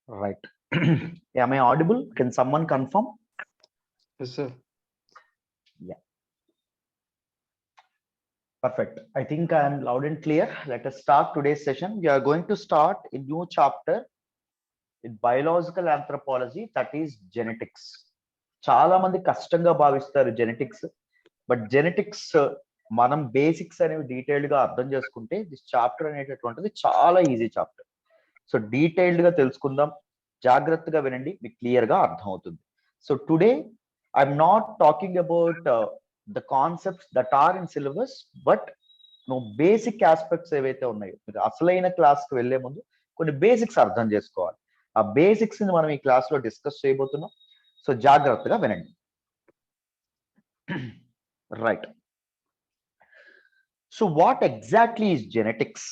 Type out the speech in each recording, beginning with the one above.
Right. Am I audible? Can someone confirm? Yes, sir. Yeah, perfect. I think I am loud and clear. Let us start today's session. We are going to start a new chapter in biological anthropology, that is genetics. చాలా మంది కష్టంగా భావిస్తారు genetics, but genetics మనం basics అనేవి detailed గా అర్థం చేసుకుంటే this chapter అనేటటువంటిది చాలా ఈజీ చాప్టర్. సో డీటెయిల్డ్ గా తెలుసుకుందాం, జాగ్రత్తగా వినండి, మీకు క్లియర్ గా అర్థం అవుతుంది. So today I'm not talking about the concepts that are in syllabus, but basic aspects ఏవైతే ఉన్నాయో మీరు అసలైన క్లాస్కి వెళ్లే ముందు కొన్ని బేసిక్స్ అర్థం చేసుకోవాలి. ఆ బేసిక్స్ ని మనం ఈ క్లాస్ లో డిస్కస్ చేయబోతున్నాం. సో జాగ్రత్తగా వినండి. Right. So what exactly is genetics?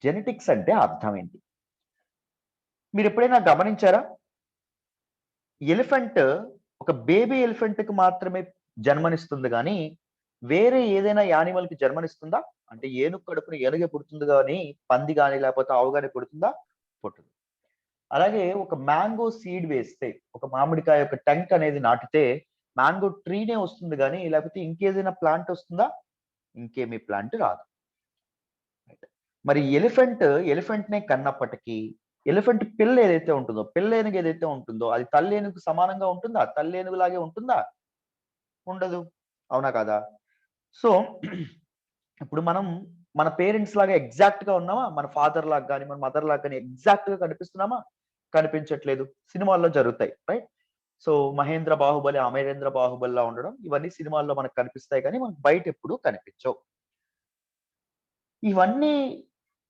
Genetics అంటే అర్థం ఏంటి? మీరు ఎప్పుడైనా గమనించారా? ఎలిఫెంట్ ఒక బేబీ ఎలిఫెంట్ కి మాత్రమే జన్మనిస్తుంది కానీ వేరే ఏదైనా యానిమల్ కి జన్మనిస్తుందా? అంటే ఏనుగు కడుపున ఏనుగే పుడుతుంది కానీ పంది కానీ లేకపోతే ఆవు కానీ పుడుతుందా? పుట్టదు. అలాగే ఒక మ్యాంగో సీడ్ వేస్తే, ఒక మామిడికాయ యొక్క టంక్ అనేది నాటితే మ్యాంగో ట్రీనే వస్తుంది కానీ లేకపోతే ఇంకేదైనా ప్లాంట్ వస్తుందా? ఇంకేమీ ప్లాంట్ రాదు. మరి ఎలిఫెంట్ నే కన్నప్పటికీ ఎలిఫెంట్ పిల్ల ఏదైతే ఉంటుందో, పిల్ల ఏనుగు ఏదైతే ఉంటుందో అది తల్లి ఏనుగు సమానంగా ఉంటుందా? తల్లి ఏనుగు లాగే ఉంటుందా? ఉండదు. అవునా కదా? సో ఇప్పుడు మనం మన పేరెంట్స్ లాగా ఎగ్జాక్ట్ గా ఉన్నామా? మన ఫాదర్ లాగా కానీ మన మదర్ లాగా కానీ ఎగ్జాక్ట్ గా కనిపిస్తున్నామా? కనిపించట్లేదు. సినిమాల్లో జరుగుతాయి, రైట్? సో మహేంద్ర బాహుబలి అమరేంద్ర బాహుబలిలా ఉండడం, ఇవన్నీ సినిమాల్లో మనకు కనిపిస్తాయి కానీ మనకు బయట ఎప్పుడు కనిపించవు. ఇవన్నీ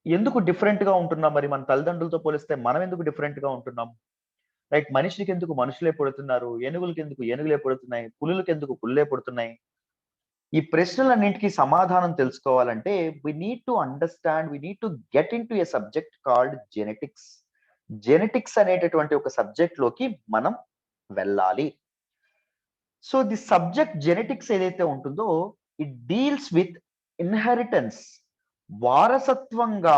ఎందుకు డిఫరెంట్ గా ఉంటున్నాం? మరి మన తల్లిదండ్రులతో పోలిస్తే మనం ఎందుకు డిఫరెంట్ గా ఉంటున్నాం? రైట్. మనిషికి ఎందుకు మనుషులే పుడుతున్నారు, ఏనుగులకి ఎందుకు ఏనుగులే పుడుతున్నాయి, పులులకి ఎందుకు పుల్లే పుడుతున్నాయి? ఈ ప్రశ్నలన్నింటికి సమాధానం తెలుసుకోవాలంటే we need to understand, we need to get into a subject called genetics. Genetics అనేటటువంటి ఒక సబ్జెక్ట్ లోకి మనం వెళ్ళాలి. సో ది సబ్జెక్ట్ జెనెటిక్స్ ఏదైతే ఉంటుందో ఇట్ డీల్స్ విత్ ఇన్హెరిటెన్స్. వారసత్వంగా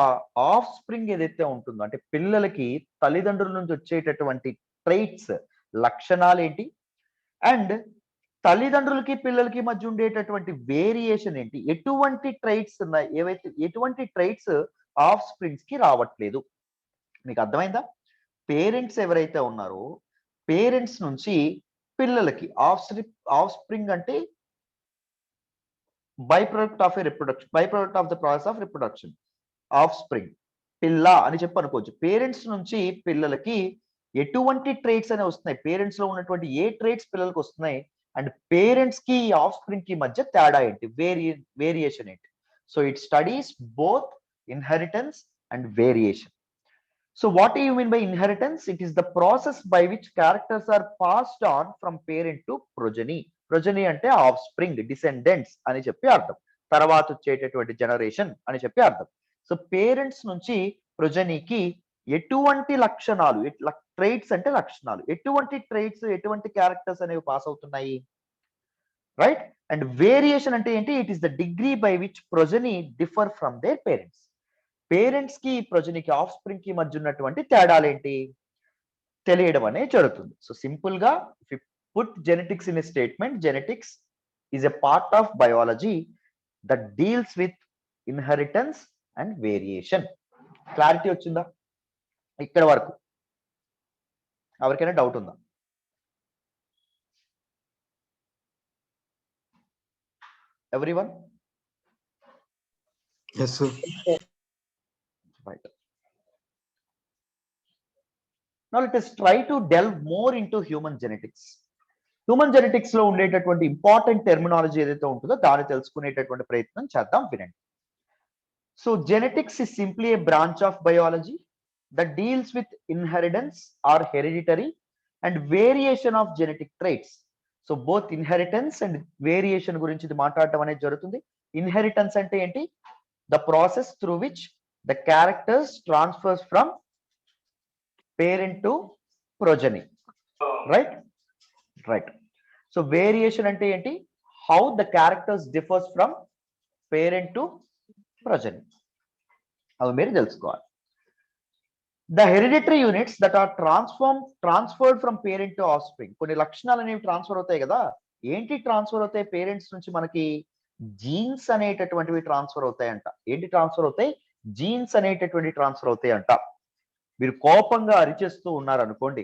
ఆఫ్ స్ప్రింగ్ ఏదైతే ఉంటుందో, అంటే పిల్లలకి తల్లిదండ్రుల నుంచి వచ్చేటటువంటి ట్రైట్స్, లక్షణాలు ఏంటి, అండ్ తల్లిదండ్రులకి పిల్లలకి మధ్య ఉండేటటువంటి వేరియేషన్ ఏంటి, ఎటువంటి ట్రైట్స్ ఉన్నాయి, ఎటువంటి ట్రైట్స్ ఆఫ్ స్ప్రింగ్స్ కి రావట్లేదు. మీకు అర్థమైందా? పేరెంట్స్ ఎవరైతే ఉన్నారో పేరెంట్స్ నుంచి పిల్లలకి ఆఫ్ స్ప్రింగ్ అంటే by product of a reproduction, by product of the process of reproduction. Of spring పిల్ల అని చెప్పి అనుకోవచ్చు. పేరెంట్స్ నుంచి పిల్లలకి ఎటువంటి ట్రేట్స్ అనేవి వస్తున్నాయి, పేరెంట్స్ లో ఉన్నటువంటి ఏ ట్రేట్స్ పిల్లలకు వస్తున్నాయి, అండ్ పేరెంట్స్ కి ఆఫ్ స్ప్రింగ్ కి మధ్య తేడా ఏంటి, వేరియేషన్ ఏంటి. So it studies both inheritance and variation. So what do you mean by inheritance? It is the process by which characters are passed on from parent to progeny. Progeny అంటే of spring, descendants అని చెప్పి అర్థం. తర్వాత వచ్చేటటువంటి generation అని చెప్పి అర్థం. So parents నుంచి ప్రొజనీకి ఎటువంటి లక్షణాలు, ట్రైట్స్ అంటే లక్షణాలు, ఎటువంటి ట్రైట్స్, ఎటువంటి క్యారెక్టర్స్ అనేవి పాస్ అవుతున్నాయి, రైట్? అండ్ వేరియేషన్ అంటే ఏంటి? It is the degree by which progeny differ from their parents. Parents కి ప్రొజనీకి ఆఫ్ స్ప్రింగ్ కి మధ్య ఉన్నటువంటి తేడాలేంటి తెలియడం అనేది జరుగుతుంది. సో సింపుల్ గా if you put genetics in a statement, genetics is a part of biology that deals with inheritance and variation. Clarity వచ్చిందా ఇక్కడ వరకు? ఎవరికైనా డౌట్ ఉందా? Everyone? Yes, sir. Right. Now let us try to delve more into human genetics. Human genetics లో ఉండేటటువంటి important terminology ఏదైతే ఉంటుందో దాన్ని తెలుసుకునేటటువంటి ప్రయత్నం చేద్దాం, వినండి. So genetics is simply a branch of biology that deals with inheritance or hereditary and variation of genetic traits. So both inheritance and variation గురించి ఇది మాట్లాడటం అనేది జరుగుతుంది. ఇన్హెరిటెన్స్ అంటే ఏంటి? The process through which the characters transfers from parent to progeny, right? Right. So variation అంటే ఏంటి? How the characters differs from parent to progeny. అవి మీరు తెలుసుకోవాలి. The hereditary units that are transferred from parent to of spring. కొన్ని లక్షణాలు అనేవి transfer అవుతాయి కదా, ఏంటి ట్రాన్స్ఫర్ అవుతాయి పేరెంట్స్ నుంచి మనకి? జీన్స్ అనేటటువంటివి ట్రాన్స్ఫర్ అవుతాయంట. ఏంటి ట్రాన్స్ఫర్ అవుతాయి? జీన్స్ అనేటటువంటి ట్రాన్స్ఫర్ అవుతాయంట. మీరు కోపంగా అరిచేస్తూ ఉన్నారు అనుకోండి,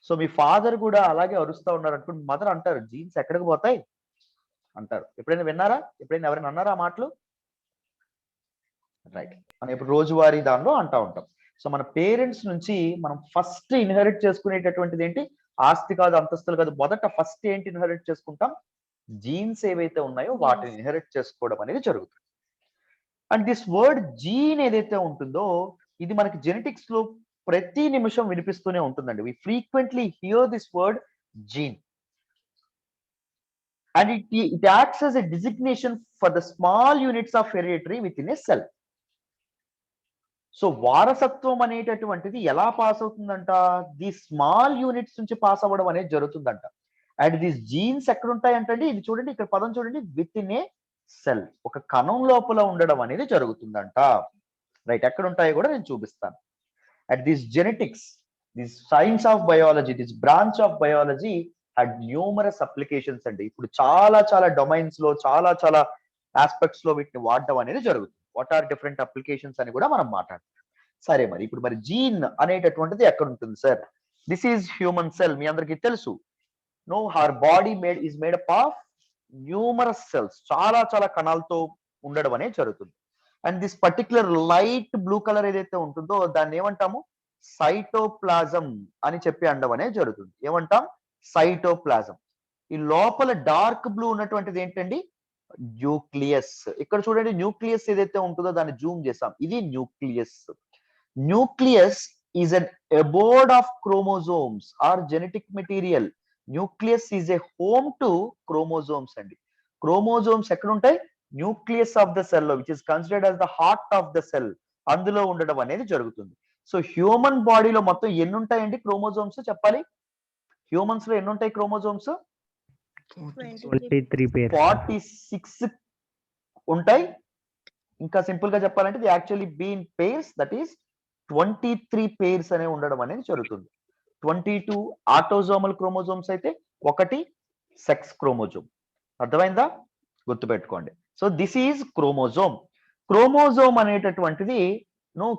సో మీ ఫాదర్ కూడా అలాగే అరుస్తూ ఉన్నారు అనుకోండి, మదర్ అంటారు జీన్స్ ఎక్కడికి పోతాయి అంటారు. ఎప్పుడైనా విన్నారా? ఎప్పుడైనా ఎవరైనా అన్నారా ఆ మాటలు? రైట్. మనం ఇప్పుడు రోజువారీ దానిలో అంటా ఉంటాం. సో మన పేరెంట్స్ నుంచి మనం ఫస్ట్ ఇన్హెరిట్ చేసుకునేటటువంటిది ఏంటి? ఆస్తి కాదు, అంతస్తులు కాదు. మొదట ఫస్ట్ ఏంటి ఇన్హెరిట్ చేసుకుంటాం? జీన్స్ ఏవైతే ఉన్నాయో వాటిని ఇన్హెరిట్ చేసుకోవడం అనేది జరుగుతుంది. అండ్ దిస్ వర్డ్ జీన్ ఏదైతే ఉంటుందో ఇది మనకి జెనెటిక్స్ లో ప్రతి నిమిషం వినిపిస్తూనే ఉంటుందండి. We frequently hear this word gene. And it acts as a designation for the small units of hereditary within a cell. So వారసత్వం అనేటటువంటిది ఎలా పాస్ అవుతుందంట? ది స్మాల్ యూనిట్స్ నుంచి పాస్ అవ్వడం అనేది జరుగుతుందంట. అండ్ దీస్ జీన్స్ ఎక్కడ ఉంటాయంటే, ఇది చూడండి, ఇక్కడ పదం చూడండి, విత్ ఇన్ ఏ సెల్, ఒక కణం లోపల ఉండడం అనేది జరుగుతుందంట. రైట్, ఎక్కడ ఉంటాయో కూడా నేను చూపిస్తాను. And this genetics, this science of biology, this branch of biology had numerous applications అండి. ఇప్పుడు చాలా చాలా డొమైన్స్ లో, చాలా చాలా ఆస్పెక్ట్స్ లో వీటిని వాడడం అనేది జరుగుతుంది. వాట్ ఆర్ డిఫరెంట్ అప్లికేషన్స్ అని కూడా మనం మాట్లాడతాం. సరే, మరి ఇప్పుడు మరి జీన్ అనేటటువంటిది ఎక్కడ ఉంటుంది sir? This is human cell. మీ అందరికీ తెలుసు. No, her body is made up of numerous cells. చాలా చాలా కణాలతో ఉండడం అనేది జరుగుతుంది. And this particular light blue colour ఏదైతే ఉంటుందో దాన్ని ఏమంటాము? సైటోప్లాజం అని చెప్పి అనడం అనేది జరుగుతుంది. ఏమంటాం? సైటోప్లాజం. ఈ లోపల డార్క్ బ్లూ ఉన్నటువంటిది ఏంటండి? న్యూక్లియస్. ఇక్కడ చూడండి, న్యూక్లియస్ ఏదైతే ఉంటుందో దాన్ని జూమ్ చేసాం, ఇది nucleus. Nucleus is an abode of chromosomes or genetic material. Nucleus is a home to chromosomes అండి. క్రోమోజోమ్స్ ఎక్కడ ఉంటాయి? న్యూక్లియస్ ఆఫ్ ద సెల్ లో, which is considered as the heart of the cell, అందులో ఉండడం అనేది జరుగుతుంది. సో హ్యూమన్ బాడీలో మొత్తం ఎన్ని ఉంటాయండి క్రోమోజోమ్స్ చెప్పాలి? హ్యూమన్స్ లో ఎన్ని ఉంటాయి క్రోమోజోమ్స్? 23 pairs. 46 ఉంటాయి. ఇంకా సింపుల్ గా చెప్పాలంటే the actually bean pairs, that is 23 pairs అనే ఉండడం అనేది జరుగుతుంది. 22 ఆటోజోమల్ క్రోమోజోమ్స్ అయితే, ఒకటి సెక్స్ క్రోమోజోమ్. అర్థమైందా? గుర్తుపెట్టుకోండి. So this is chromosome. Chromosome అనేటటువంటిది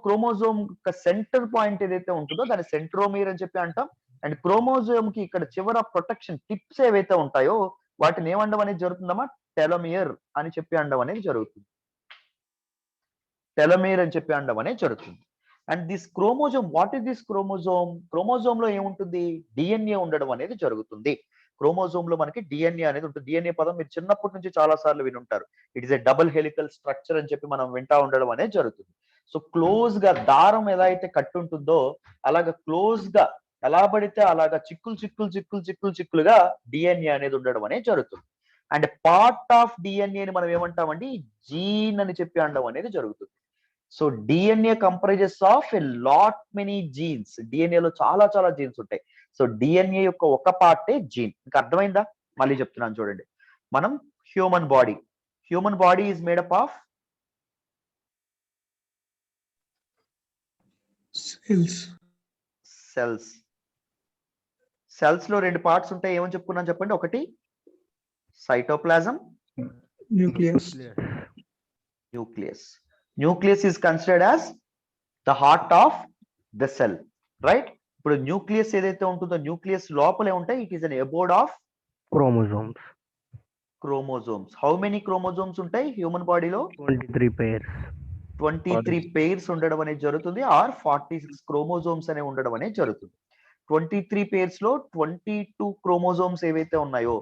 క్రోమోజోమ్ యొక్క సెంటర్ పాయింట్ ఏదైతే ఉంటుందో దాన్ని సెంట్రోమియర్ అని చెప్పి అంటాం. అండ్ క్రోమోజోమ్ కి ఇక్కడ చివర ప్రొటెక్షన్ టిప్స్ ఏవైతే ఉంటాయో వాటిని ఏమండం అనేది జరుగుతుందమ్మా? టెలోమియర్ అని చెప్పి అనడం అనేది జరుగుతుంది. టెలోమియర్ అని చెప్పి అనడం అనేది జరుగుతుంది. And this chromosome, what is this chromosome? Chromosome లో ఏముంటుంది? డిఎన్ఏ ఉండడం అనేది జరుగుతుంది. క్రోమోజోమ్ లో మనకి డిఎన్ఏ అనేది ఉంటుంది. డిఎన్ఏ పదం మీరు చిన్నప్పటి నుంచి చాలా సార్లు వినుంటారు. It is a double helical structure అని చెప్పి మనం వింటా ఉండడం అనేది జరుగుతుంది. సో క్లోజ్ గా దారం ఎలా అయితే కట్టుంటుందో అలాగా క్లోజ్ గా ఎలా పడితే అలాగా చిక్కులు చిక్కులు చిక్కులు చిక్కులు చిక్కులుగా డిఎన్ఏ అనేది ఉండడం అనేది జరుగుతుంది. అండ్ పార్ట్ ఆఫ్ డిఎన్ఏని మనం ఏమంటామండి? జీన్ అని చెప్పి అనడం అనేది జరుగుతుంది. So DNA comprises of a lot many genes. డిఎన్ఏలో చాలా చాలా జీన్స్ ఉంటాయి. సో డిఎన్ఏ యొక్క ఒక పార్టే జీన్. ఇంకా అర్థమైందా? మళ్ళీ చెప్తున్నాను చూడండి. మనం human body is made up of cells లో రెండు పార్ట్స్ ఉంటాయి. ఏమని చెప్పుకున్నాను చెప్పండి? ఒకటి cytoplasm, nucleus is considered as the heart of the cell, right? ఇప్పుడు న్యూక్లియస్ ఏదైతే ఉంటుందో న్యూక్లియస్ లోపలే ఉంటాయి. It is an abode of chromosomes. How many chromosomes ఉంటాయి హ్యూమన్ బాడీలో? 23 pairs. 23 పేర్స్ ఉండడం అనేది జరుగుతుంది, ఆర్ 46 క్రోమోజోమ్స్ అనే ఉండడం అనేది జరుగుతుంది. 23 పేర్స్ లో 22 క్రోమోజోమ్స్ ఏవైతే ఉన్నాయో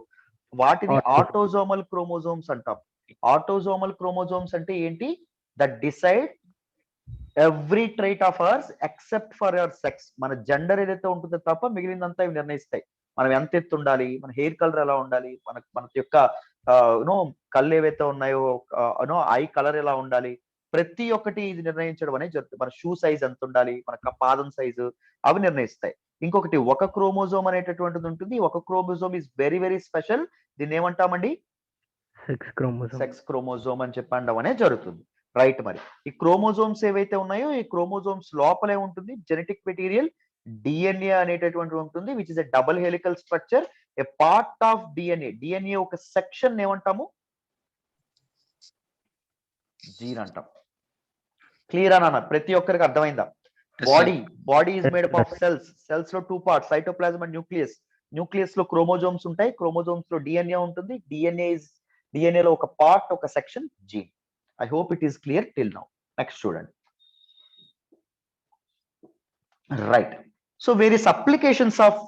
వాటిని ఆటోజోమల్ క్రోమోజోమ్స్ అంటాం. ఆటోజోమల్ క్రోమోజోమ్స్ అంటే ఏంటి? That decide every trait of ours except for your sex. మన జెండర్ ఏదైతే ఉంటుందో తప్ప మిగిలినంతా ఇవి నిర్ణయిస్తాయి. మనం ఎంత ఎత్తు ఉండాలి, మన హెయిర్ కలర్ ఎలా ఉండాలి, మన యొక్క కళ్ళు ఏవైతే ఉన్నాయో ఐ కలర్ ఎలా ఉండాలి, ప్రతి ఒక్కటి ఇది నిర్ణయించడం అనేది జరుగుతుంది. మన షూ సైజ్ ఎంత ఉండాలి, మన పాదం సైజు, అవి నిర్ణయిస్తాయి. ఇంకొకటి ఒక క్రోమోజోమ్ అనేటటువంటిది ఉంటుంది. ఒక chromosome is very very special. దీన్ని ఏమంటామండి? సెక్స్ క్రోమోజోమ్ అని చెప్పండం అనేది జరుగుతుంది, రైట్. మరి ఈ క్రోమోజోమ్స్ ఏవైతే ఉన్నాయో ఈ క్రోమోజోమ్స్ లోపలే ఉంటుంది జెనెటిక్ మెటీరియల్, డిఎన్ఏ అనేటటువంటి ఉంటుంది, which is a double helical structure, a part of DNA. DNA ఒక సెక్షన్ ఏమంటాము? జీన్ అంటాం. క్లియర్ అన్న? ప్రతి ఒక్కరికి అర్థమైందా? Body is made up of cells. Cells లో 2 parts, cytoplasm and nucleus. Nucleus లో క్రోమోజోమ్స్ ఉంటాయి, క్రోమోజోమ్స్ లో డిఎన్ఏ ఉంటుంది, డిఎన్ఏ లో ఒక పార్ట్, ఒక section gene. I hope it is clear till now. Next చూడండి. Right. So various applications of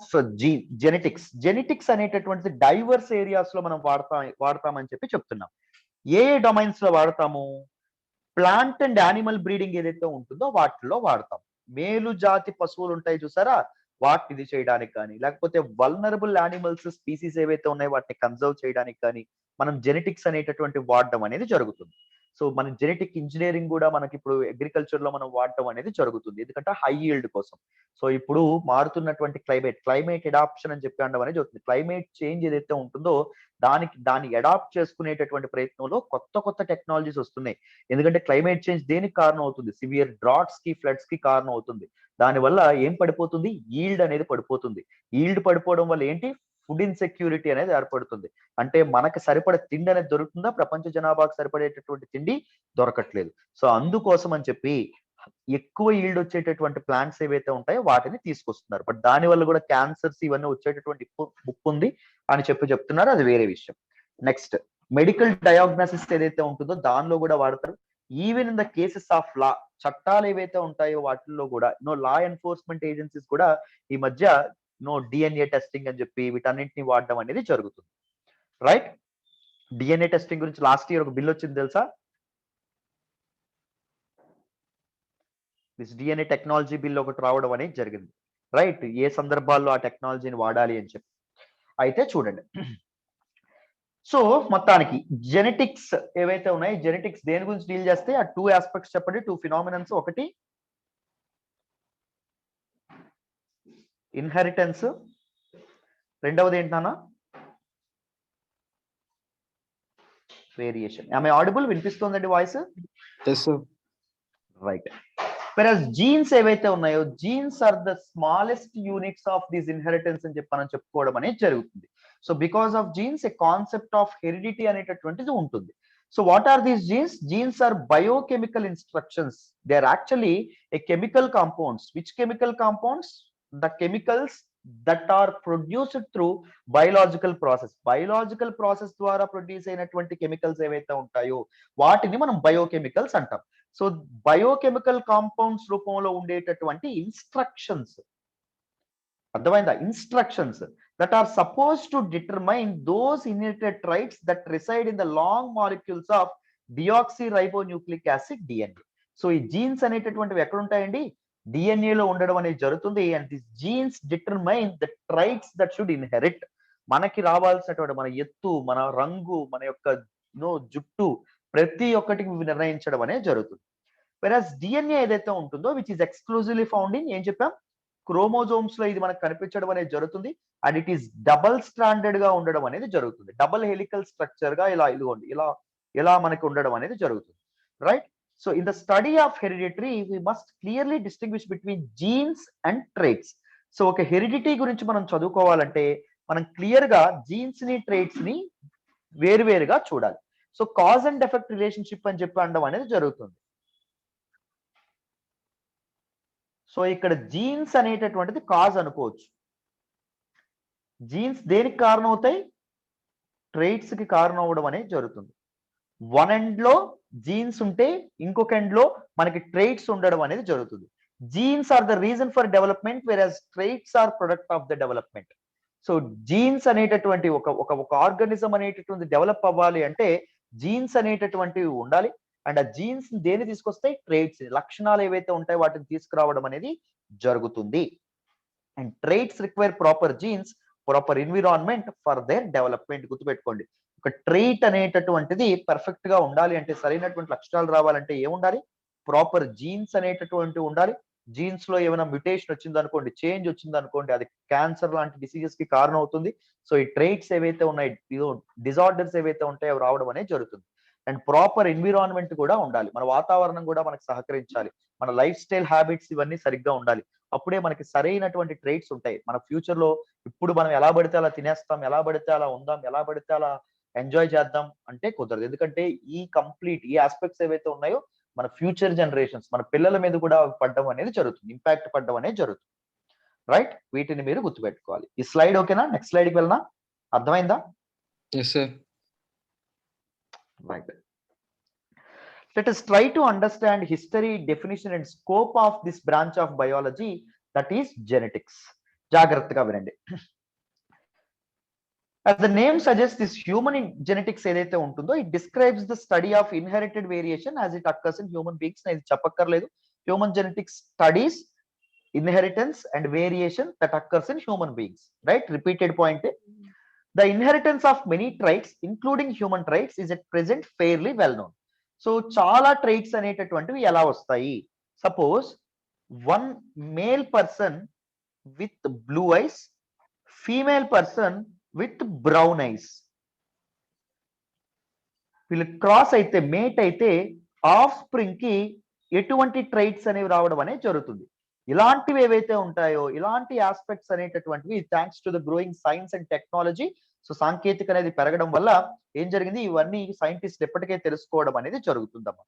genetics అనేటటువంటిది డైవర్స్ ఏరియాస్ లో మనం వాడతామని చెప్పి చెప్తున్నాం. ఏ డొమైన్స్ లో వాడతాము? ప్లాంట్ అండ్ యానిమల్ బ్రీడింగ్ ఏదైతే ఉంటుందో వాటిలో వాడతాం. మేలు జాతి పశువులు ఉంటాయి చూసారా, వాటిని ఇది చేయడానికి కానీ, లేకపోతే వల్నరబుల్ యానిమల్స్ స్పీసీస్ ఏవైతే ఉన్నాయో వాటిని కన్జర్వ్ చేయడానికి కానీ మనం జెనెటిక్స్ అనేటటువంటి వాడడం అనేది జరుగుతుంది. సో మన జెనెటిక్ ఇంజనీరింగ్ కూడా మనకి ఇప్పుడు అగ్రికల్చర్ లో మనం వాడటం అనేది జరుగుతుంది, ఎందుకంటే హై ఈల్డ్ కోసం. సో ఇప్పుడు మారుతున్నటువంటి క్లైమేట్ అడాప్షన్ అని చెప్పి అనడం అనేది జరుగుతుంది. క్లైమేట్ చేంజ్ ఏదైతే ఉంటుందో దాన్ని అడాప్ట్ చేసుకునేటటువంటి ప్రయత్నంలో కొత్త టెక్నాలజీస్ వస్తున్నాయి. ఎందుకంటే క్లైమేట్ చేంజ్ దేనికి కారణం అవుతుంది? సివియర్ డ్రాట్స్ కి, ఫ్లడ్స్ కి కారణం అవుతుంది. దానివల్ల ఏం పడిపోతుంది? ఈల్డ్ అనేది పడిపోతుంది. ఈల్డ్ పడిపోవడం వల్ల ఏంటి? ఫుడ్ ఇన్సెక్యూరిటీ అనేది ఏర్పడుతుంది. అంటే మనకు సరిపడే తిండి అనేది దొరుకుతుందా? ప్రపంచ జనాభాకు సరిపడేటటువంటి తిండి దొరకట్లేదు. సో అందుకోసం అని చెప్పి ఎక్కువ ఈల్డ్ వచ్చేటటువంటి ప్లాంట్స్ ఏవైతే ఉంటాయో వాటిని తీసుకొస్తున్నారు. బట్ దాని వల్ల కూడా క్యాన్సర్స్ ఇవన్నీ వచ్చేటటువంటి ముప్పు ఉంది అని చెప్తున్నారు, అది వేరే విషయం. నెక్స్ట్, మెడికల్ డయాగ్నోసిస్ ఏదైతే ఉంటుందో దానిలో కూడా వాడతారు. Even in the cases of law, చట్టాలు ఏవైతే ఉంటాయో వాటిల్లో కూడా లా ఎన్ఫోర్స్మెంట్ ఏజెన్సీస్ కూడా ఈ మధ్య డిఎన్ఏ టెస్టింగ్ అని చెప్పి వీటన్నింటినీ వాడడం అనేది జరుగుతుంది. రైట్. డిఎన్ఏ టెస్టింగ్ గురించి లాస్ట్ ఇయర్ ఒక బిల్ వచ్చింది తెలుసా? దిస్ డిఎన్ఏ టెక్నాలజీ బిల్ ఒకటి రావడం అనేది జరిగింది. రైట్. ఏ సందర్భాల్లో ఆ టెక్నాలజీని వాడాలి అని చెప్పి. అయితే చూడండి, సో మొత్తానికి జెనెటిక్స్ ఏవైతే ఉన్నాయి, జెనెటిక్స్ దేని గురించి డీల్ చేస్తే ఆ 2 ఆస్పెక్ట్స్ చెప్పండి, 2 ఫినామినన్స్. ఒకటి ఇన్హెరిటెన్స్, రెండవది ఏంటన్నా? వేరియేషన్. ఆమె ఆడిబుల్? వినిపిస్తుందండి వాయిస్? రైట్. whereas జీన్స్ ఏవైతే ఉన్నాయో, genes are the smallest units of this inheritance అని చెప్పి మనం చెప్పుకోవడం అనేది జరుగుతుంది. So because of genes a concept of heredity అనేటటువంటిది ఉంటుంది. So what are these genes? Genes are biochemical instructions. They are actually a chemical compounds. Which chemical compounds? The chemicals that are produced through biological process ద్వారా produce అయినటువంటి chemicals ఏవైతే ఉంటాయో వాటిని మనం biochemicals అంటాం. So biochemical compounds రూపంలో ఉండేటటువంటి instructions, అర్థమైందా? Instructions that are suppose to determine those inherited traits that reside in the long molecules of deoxyribonucleic acid, DNA. So ఈ జీన్స్ అనేటటువంటివి ఎక్కడ ఉంటాయండి? డిఎన్ఏ లో ఉండడం అనేది జరుగుతుంది. And this genes determine the traits that should inherit. మనకి రావాల్సినటువంటి మన ఎత్తు, మన రంగు, మన యొక్క జుట్టు, ప్రతి ఒక్కటికి నిర్ణయించడం అనేది జరుగుతుంది. వెరాస్ డిఎన్ఏ ఏదైతే ఉంటుందో which is exclusively found in, ఏం చెప్పాం, క్రోమోజోమ్స్ లో ఇది మనకు కనిపించడం అనేది జరుగుతుంది. And it is double standard గా ఉండడం అనేది జరుగుతుంది. డబల్ హెలికల్ స్ట్రక్చర్ గా ఇలా మనకి ఉండడం అనేది జరుగుతుంది. Right. So in the study of hereditary we must clearly distinguish between genes and traits. So ఒక హెరిడిటీ గురించి మనం చదువుకోవాలంటే మనం క్లియర్ గా జీన్స్ ని, ట్రేట్స్ ని వేరువేరుగా చూడాలి. So cause and effect relationship అని చెప్పి అనడం అనేది జరుగుతుంది. సో ఇక్కడ జీన్స్ అనేటటువంటిది కాజ్ అనుకోవచ్చు. జీన్స్ దేనికి కారణం అవుతాయి? ట్రైట్స్ కి కారణం అవ్వడం అనేది జరుగుతుంది. వన్ ఎండ్ లో జీన్స్ ఉంటే ఇంకొక ఎండ్ లో మనకి ట్రైట్స్ ఉండడం అనేది జరుగుతుంది. Genes are the reason for development, whereas traits are product of the development. So genes అనేటటువంటి ఒక ఆర్గానిజం అనేటటువంటి డెవలప్ అవ్వాలి అంటే జీన్స్ అనేటటువంటివి ఉండాలి. అండ్ ఆ జీన్స్ దేని తీసుకొస్తాయి? ట్రైట్స్, లక్షణాలు ఏవైతే ఉంటాయో వాటిని తీసుకురావడం అనేది జరుగుతుంది. And traits require proper genes, proper environment for their development. గుర్తుపెట్టుకోండి, ఒక ట్రైట్ అనేటటువంటిది పర్ఫెక్ట్ గా ఉండాలి అంటే, సరైనటువంటి లక్షణాలు రావాలంటే ఏముండాలి? ప్రాపర్ జీన్స్ అనేటటువంటి ఉండాలి. జీన్స్ లో ఏమైనా మ్యుటేషన్ వచ్చింది అనుకోండి, చేంజ్ వచ్చింది అనుకోండి, అది క్యాన్సర్ లాంటి డిసీజెస్ కి కారణం అవుతుంది. సో ఈ ట్రైట్స్ ఏవైతే ఉన్నాయి, డిజార్డర్స్ ఏవైతే ఉంటాయో అవి రావడం అనేది జరుగుతుంది. అండ్ ప్రాపర్ ఎన్విరాన్మెంట్ కూడా ఉండాలి. మన వాతావరణం కూడా మనకు సహకరించాలి. మన లైఫ్ స్టైల్ హ్యాబిట్స్ ఇవన్నీ సరిగ్గా ఉండాలి. అప్పుడే మనకి సరైనటువంటి ట్రేట్స్ ఉంటాయి. మన ఫ్యూచర్ లో ఇప్పుడు మనం ఎలా పడితే అలా తినేస్తాం, ఎలా పడితే అలా ఉందాం, ఎలా పడితే అలా ఎంజాయ్ చేద్దాం అంటే కుదరదు. ఎందుకంటే ఈ ఆస్పెక్ట్స్ ఏవైతే ఉన్నాయో మన ఫ్యూచర్ జనరేషన్స్, మన పిల్లల మీద కూడా పడడం అనేది జరుగుతుంది, ఇంపాక్ట్ పడడం అనేది జరుగుతుంది. రైట్, వీటిని మీరు గుర్తుపెట్టుకోవాలి. ఈ స్లైడ్ ఓకేనా? నెక్స్ట్ స్లైడ్కి వెళ్ళనా? అర్థమైందా? Yes, sir. Right. Let us try to understand history, definition and scope of this branch of biology, that is genetics. జాగ్రత్తగా వినండి. As the name suggests, this human genetics ఏదైతే ఉంటుందో it describes the study of inherited variation as it occurs in human beings. ఇది చెప్పక్కర్లేదు. Human genetics studies inheritance and variation that occurs in human beings. Right? Repeated point. The inheritance of many traits, including human traits, is at present fairly well known. So చాలా traits అనేటటువంటివి ఎలా వస్తాయి? Suppose one male person with blue eyes, female person with brown eyes. వీళ్ళు cross అయితే, mate అయితే of spring కి ఎటువంటి ట్రైట్స్ అనేవి రావడం అనేది జరుగుతుంది. ఇలాంటివి ఏవైతే ఉంటాయో, ఇలాంటి ఆస్పెక్ట్స్ అనేటటువంటివి thanks to the growing science and technology, so సాంకేతిక అనేది పెరగడం వల్ల ఏం జరిగింది, ఇవన్నీ సైంటిస్ట్ ఎప్పటికే తెలుసుకోవడం అనేది జరుగుతుందమ్మా.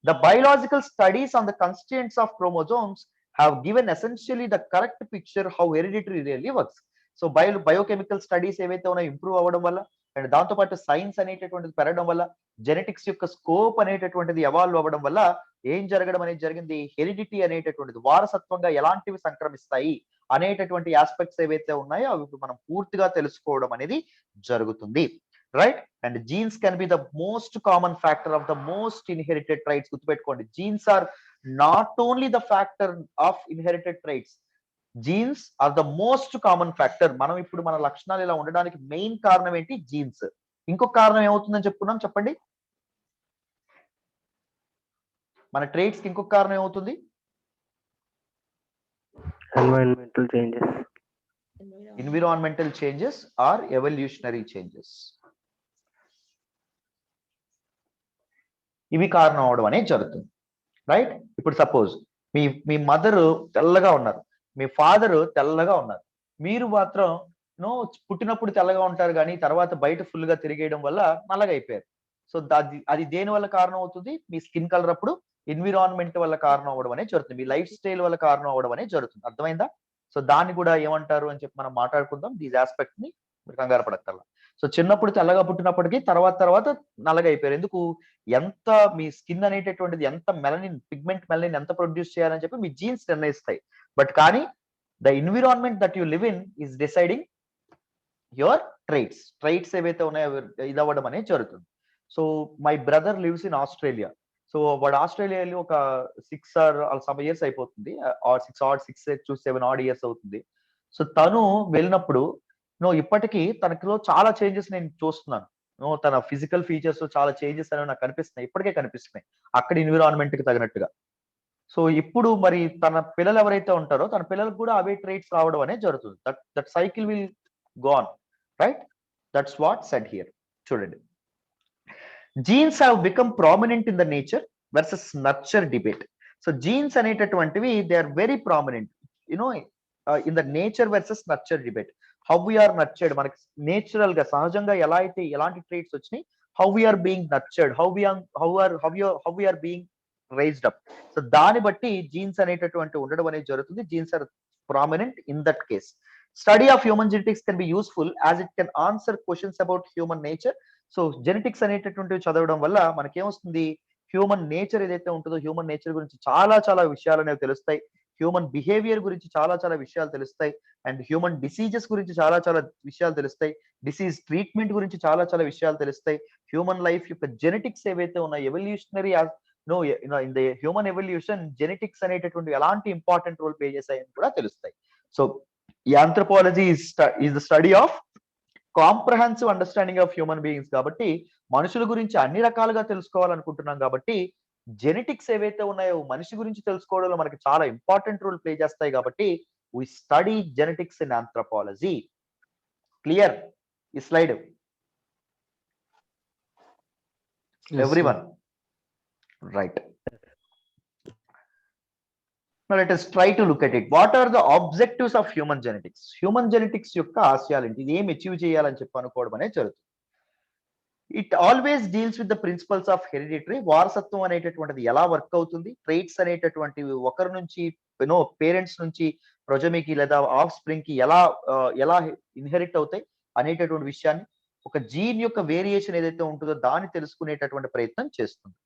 The biological studies on the constituents of chromosomes have given essentially the correct picture how hereditary really works. So biochemical studies ఏవైతే ఉన్నాయో ఇంప్రూవ్ అవ్వడం వల్ల, అండ్ దాంతోపాటు సైన్స్ అనేటటువంటిది పెరగడం వల్ల, జెనెటిక్స్ యొక్క స్కోప్ అనేటటువంటిది ఎవాల్వ్ అవ్వడం వల్ల ఏం జరగడం అనేది జరిగింది, హెరిడిటీ అనేటటువంటిది, వారసత్వంగా ఎలాంటివి సంక్రమిస్తాయి అనేటటువంటి ఆస్పెక్ట్స్ ఏవైతే ఉన్నాయో అవి మనం పూర్తిగా తెలుసుకోవడం అనేది జరుగుతుంది. Right, and genes can be the most common factor of the most inherited traits. గుర్తుపెట్టుకోండి, genes are not only the factor of inherited traits, genes are the most common factor. మనం ఇప్పుడు మన లక్షణాలు ఇలా ఉండడానికి మెయిన్ కారణం ఏంటి, జీన్స్. ఇంకొక కారణం ఏమవుతుందని చెప్పుకున్నాం, చెప్పండి. మన ట్రేట్స్ కి ఇంకొక కారణం ఏమవుతుంది, environmental changes. Environmental changes are evolutionary changes. ఇవి కారణం అవడం అనేది జరుగుతుంది. రైట్, ఇప్పుడు సపోజ్ మీ మదర్ తెల్లగా ఉన్నారు, మీ ఫాదర్ తెల్లగా ఉన్నారు, మీరు మాత్రం పుట్టినప్పుడు తెల్లగా ఉంటారు కానీ తర్వాత బయట ఫుల్ గా తిరిగేయడం వల్ల నల్లగా అయిపోయారు. సో అది దేని వల్ల కారణం అవుతుంది, మీ స్కిన్ కలర్ అప్పుడు ఎన్విరాన్మెంట్ వల్ల కారణం అవ్వడం అనేది జరుగుతుంది, మీ లైఫ్ స్టైల్ వల్ల కారణం అవ్వడం అనేది జరుగుతుంది. అర్థమైందా? సో దాన్ని కూడా ఏమంటారు అని చెప్పి మనం మాట్లాడుకుందాం. దీస్ ఆస్పెక్ట్ ని మీరు కంగారు పడక్కర్లా. సో చిన్నప్పుడు తెల్లగా పుట్టినప్పటికీ తర్వాత నల్లగా అయిపోయారు. ఎందుకు, ఎంత మీ స్కిన్ అనేటటువంటిది ఎంత మెలనిన్, పిగ్మెంట్ మెలనిన్ ఎంత ప్రొడ్యూస్ చేయాలని చెప్పి మీ జీన్స్ నిర్ణయిస్తాయి. బట్ కానీ the environment that you live in is deciding your traits ఏవైతే ఉన్నాయో ఇది అవ్వడం అనేది జరుగుతుంది. So my brother lives in Australia. So వాడు ఆస్ట్రేలియా వెళ్ళి ఒక 6 or 7 years అయిపోతుంది, 6 to 7 years అవుతుంది. సో తను వెళ్ళినప్పుడు ఇప్పటికీ తనలో చాలా చేంజెస్ నేను చూస్తున్నాను. తన ఫిజికల్ ఫీచర్స్ చాలా చేంజెస్ అనేవి నాకు కనిపిస్తున్నాయి, ఇప్పటికే కనిపిస్తున్నాయి అక్కడ ఎన్విరాన్మెంట్ కి తగినట్టుగా. సో ఇప్పుడు మరి తన పిల్లలు ఎవరైతే ఉంటారో తన పిల్లలకు కూడా అవే ట్రైట్స్ రావడం అనేది జరుగుతుంది. That cycle will gone. Right, that's what said here. చూడండి, genes have become prominent in the nature versus nurture debate. So genes అనేటటువంటివి they are very prominent in the nature versus nurture debate. How we are nurtured, మనకి natural గా సహజంగా ఎలా అయితే ఎలాంటి traits వచ్చినాయి, how we are being nurtured, how we are being raised up. So దాన్ని బట్టి జీన్స్ అనేటటువంటి ఉండడం అనేది జరుగుతుంది. Genes are prominent in that case. Study of human genetics can be useful as it can answer questions about human nature. So genetics అనేటటువంటివి చదవడం వల్ల మనకేమొస్తుంది, human nature ఏదైతే ఉంటుందో హ్యూమన్ నేచర్ గురించి చాలా విషయాలు అనేవి తెలుస్తాయి, హ్యూమన్ బిహేవియర్ గురించి చాలా విషయాలు తెలుస్తాయి, అండ్ హ్యూమన్ డిసీజెస్ గురించి చాలా విషయాలు తెలుస్తాయి, డిసీజ్ ట్రీట్మెంట్ గురించి చాలా విషయాలు తెలుస్తాయి, హ్యూమన్ లైఫ్ యొక్క జెనెటిక్స్ ఏవైతే ఉన్నాయో evolutionary in the human evolution genetics అనేటటువంటి ఎలాంటి ఇంపార్టెంట్ రోల్ ప్లే చేశాయని కూడా తెలుస్తాయి. సో ఈ anthropology is the study of comprehensive understanding of human beings. కాబట్టి మనుషుల గురించి అన్ని రకాలుగా తెలుసుకోవాలనుకుంటున్నాం కాబట్టి జెనెటిక్స్ ఏవైతే ఉన్నాయో మనిషి గురించి తెలుసుకోవడంలో మనకి చాలా ఇంపార్టెంట్ రోల్ ప్లే చేస్తాయి. కాబట్టి we study genetics in anthropology. Clear? ఈ slide Yes, Everyone, right? Now let us try to look at it. What are the objectives of human genetics? Human genetics యొక్క ఆశయాలు ఏంటి? ఇది ఏం అచీవ్ చేయాలని చెప్పి అనుకోవడం అనేది జరుగుతుంది. It always deals with the principles of hereditary. వారసత్వం అనేటటువంటిది ఎలా వర్క్ అవుతుంది, ట్రైట్స్ అనేటటువంటివి ఒకరి నుంచి పేరెంట్స్ నుంచి ప్రొజమికి లేదా ఆఫ్ స్ప్రింగ్ కి ఎలా ఇన్హెరిట్ అవుతాయి అనేటటువంటి విషయాన్ని, ఒక జీన్ యొక్క వేరియేషన్ ఏదైతే ఉంటుందో దాన్ని తెలుసుకునేటటువంటి ప్రయత్నం చేస్తుంది.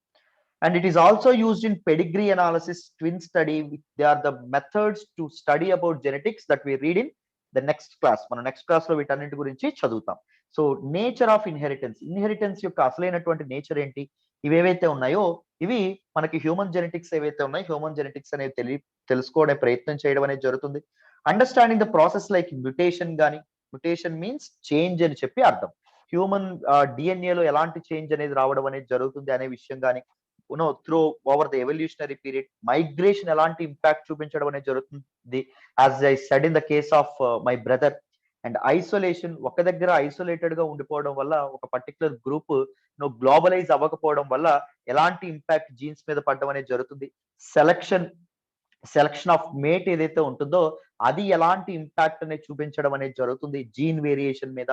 And it is also used in pedigree analysis, twin study. They are the methods to study about genetics that we read in the next class. మన నెక్స్ట్ క్లాస్ లో వీటన్నిటి గురించి చదువుతాం. సో నేచర్ ఆఫ్ ఇన్హెరిటెన్స్ యొక్క అసలైనటువంటి nature ఏంటి, ఇవేవైతే ఉన్నాయో ఇవి మనకి హ్యూమన్ జెనెటిక్స్ ఏవైతే ఉన్నాయో హ్యూమన్ జెనెటిక్స్ అనేది తెలుసుకోవడే ప్రయత్నం చేయడం అనేది జరుగుతుంది. Understanding the process like mutation గానీ, మ్యుటేషన్ మీన్స్ చేంజ్ అని చెప్పి అర్థం. హ్యూమన్ డిఎన్ఏలో ఎలాంటి చేంజ్ అనేది రావడం అనేది జరుగుతుంది అనే విషయం కానీ, through over the evolutionary period migration ఎలాంటి ఇంపాక్ట్ చూపించడం అనేది జరుగుతుంది, as I said in the case of my brother. And isolation, ఒక దగ్గర ఐసోలేటెడ్ గా ఉండిపోవడం వల్ల ఒక పర్టికులర్ గ్రూప్ గ్లోబలైజ్ అవ్వకపోవడం వల్ల ఎలాంటి ఇంపాక్ట్ జీన్స్ మీద పడడం అనేది జరుగుతుంది. సెలక్షన్ ఆఫ్ మేట్ ఏదైతే ఉంటుందో అది ఎలాంటి ఇంపాక్ట్ అనేది చూపించడం అనేది జరుగుతుంది జీన్ వేరియేషన్ మీద.